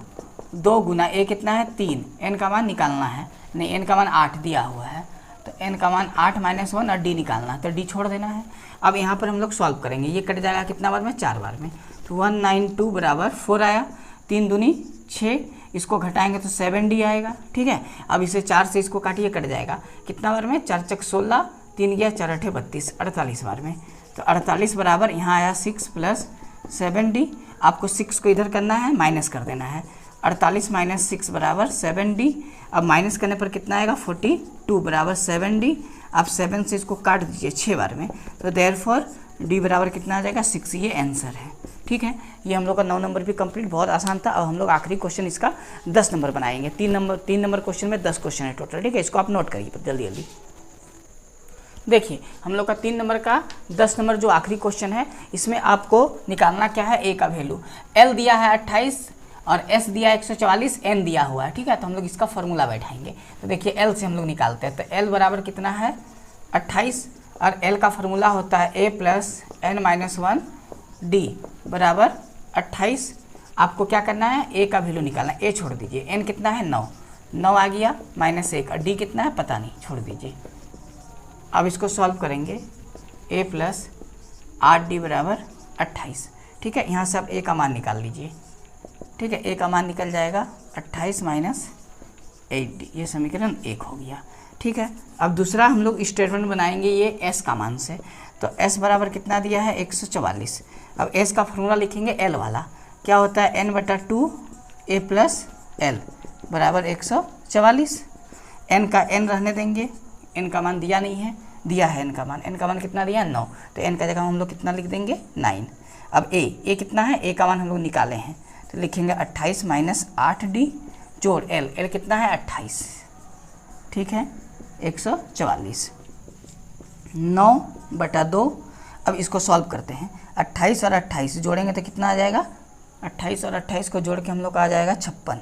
2 गुना a कितना है 3, n का मान निकालना है, नहीं n का मान 8 दिया हुआ है, तो n का मान 8-1 और d निकालना है, तो d छोड़ देना है। अब यहाँ पर हम लोग सॉल्व करेंगे, ये कट जाएगा कितना बार में, 4 बार में, तो 192 बराबर 4 आया, 3 दूनी 6, इसको घटाएंगे तो 7d आएगा, ठीक है। अब इसे 4 से इसको काटिए, कट जाएगा कितना बार में, 4 चक 16, 3 गया 4 8 32, 48 बार में, तो 48 बराबर यहाँ आया 6 + 7d। आपको 6 को इधर करना है, माइनस कर देना है, 48 - 6 बराबर 7d। अब माइनस करने पर कितना आएगा 42 बराबर 7d। आप 7 से इसको काट दीजिए 6 बार में, तो देयरफॉर d बराबर कितना आ जाएगा 6, ये आंसर है, ठीक है। ये हम लोग का 9 नंबर भी कंप्लीट, बहुत आसान था। अब हम लोग आखिरी क्वेश्चन इसका 10 नंबर बनाएंगे, 3 नंबर क्वेश्चन में 10 क्वेश्चन है टोटल, ठीक है। इसको आप नोट करिए जल्दी जल्दी। देखिए हम लोग का 3 नंबर का 10 नंबर जो आखिरी क्वेश्चन है, इसमें आपको निकालना क्या है, a का वैल्यू, l दिया है 28 और s दिया है 144, n दिया हुआ है, ठीक है। तो हम लोग इसका फॉर्मूला बैठाएंगे, तो देखिए l से हम लोग निकालते हैं, तो l बराबर कितना है 28 और l का फॉर्मूला होता है a प्लस n-1 d बराबर 28। आपको क्या करना है, a का वैल्यू निकालना है, a छोड़ दीजिए, n कितना है 9 आ गया, -1 और d कितना है पता नहीं, छोड़ दीजिए। अब इसको सॉल्व करेंगे, a प्लस 8d बराबर 28, ठीक है, यहाँ से आप ए का मान निकाल लीजिए। ठीक है, ए का मान निकल जाएगा 28 माइनस 8D, ये समीकरण 1 हो गया। ठीक है, अब दूसरा हम लोग स्टेटमेंट बनाएंगे ये एस का मान से। तो एस बराबर कितना दिया है 144। अब एस का फॉर्मूला लिखेंगे एल वाला, क्या होता है n/2 a प्लस एल बराबर 144। एन का एन रहने देंगे, एन का मान दिया नहीं है, दिया है एन का मान कितना दिया 9, तो एन का जगह हम लोग कितना लिख देंगे 9। अब ए कितना है, ए का मान हम लोग निकाले हैं तो लिखेंगे 28 माइनस 8D जोड़ एल कितना है 28। ठीक है, 144 9/2। अब इसको सॉल्व करते हैं, 28 और 28 जोड़ेंगे तो कितना आ जाएगा, 28 और 28 को जोड़ के हम लोग का आ जाएगा 56।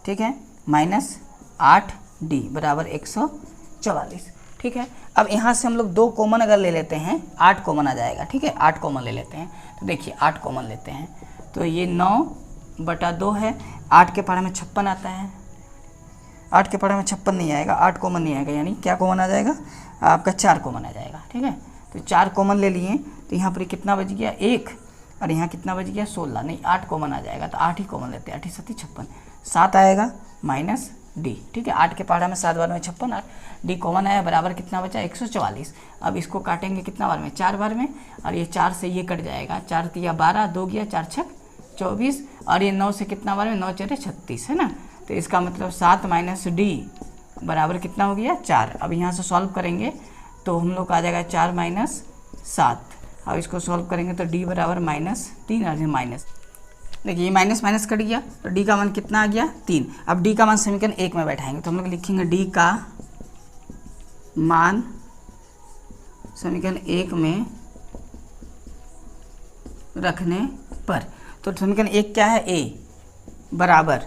ठीक है, माइनस 8D बराबर 144। ठीक है, अब यहाँ से हम लोग 2 कॉमन अगर ले लेते हैं 8 कॉमन आ जाएगा। ठीक है, 8 कॉमन ले लेते हैं, तो देखिए 8 कॉमन लेते हैं तो ये 9/2 है। 8 के पहाड़े में 56 आता है, 8 के पहाड़े में 56 नहीं आएगा, 8 कॉमन नहीं आएगा, यानी क्या कॉमन आ जाएगा आपका 4 कॉमन आ जाएगा। ठीक है, तो 4 कॉमन ले लिए तो यहाँ पर कितना बच गया 1, और यहाँ कितना बच गया 16, नहीं 8 कॉमन आ जाएगा तो 8 ही कॉमन लेते हैं, 8 7 56, 7 आएगा माइनस डी। ठीक है, 8 के पहाड़ा में 7 बार में 56, 8 डी कॉमन आया बराबर कितना बचा 144। अब इसको काटेंगे कितना बार में 4 बार में, और ये 4 से ये कट जाएगा, 4 तिया 12, 2 गया 4 छक 24, और ये 9 से कितना बार में 9 4 36 है ना, तो इसका मतलब 7 माइनस डी बराबर कितना हो गया 4। अब यहाँ से सॉल्व करेंगे तो हम लोग आ जाएगा 4 माइनस 7। अब इसको सॉल्व करेंगे तो डी बराबर -3, और माइनस देखिए ये माइनस माइनस कट गया तो डी का मान कितना आ गया 3। अब डी का मान समीकरण 1 में बैठाएंगे तो हम लोग लिखेंगे डी का मान समीकरण 1 में रखने पर, तो समीकरण 1 क्या है, ए बराबर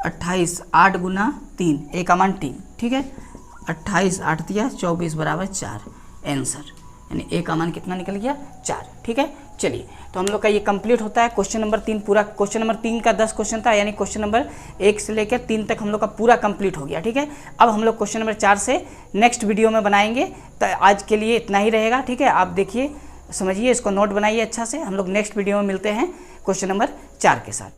28 8 गुना 3, ए का मान 3। ठीक है, 28 8 दिया 24 बराबर 4 आंसर, यानी ए का मान कितना निकल गया 4। ठीक है, चलिए तो हम लोग का ये कंप्लीट होता है क्वेश्चन नंबर 3 पूरा। क्वेश्चन नंबर 3 का 10 क्वेश्चन था, यानी क्वेश्चन नंबर 1 से लेकर 3 तक हम लोग का पूरा कंप्लीट हो गया। ठीक है, अब हम लोग क्वेश्चन नंबर 4 से नेक्स्ट वीडियो में बनाएंगे, तो आज के लिए इतना ही रहेगा। ठीक है, आप देखिए समझिए, इसको नोट बनाइए अच्छा से, हम लोग नेक्स्ट वीडियो में मिलते हैं क्वेश्चन नंबर 4 के साथ।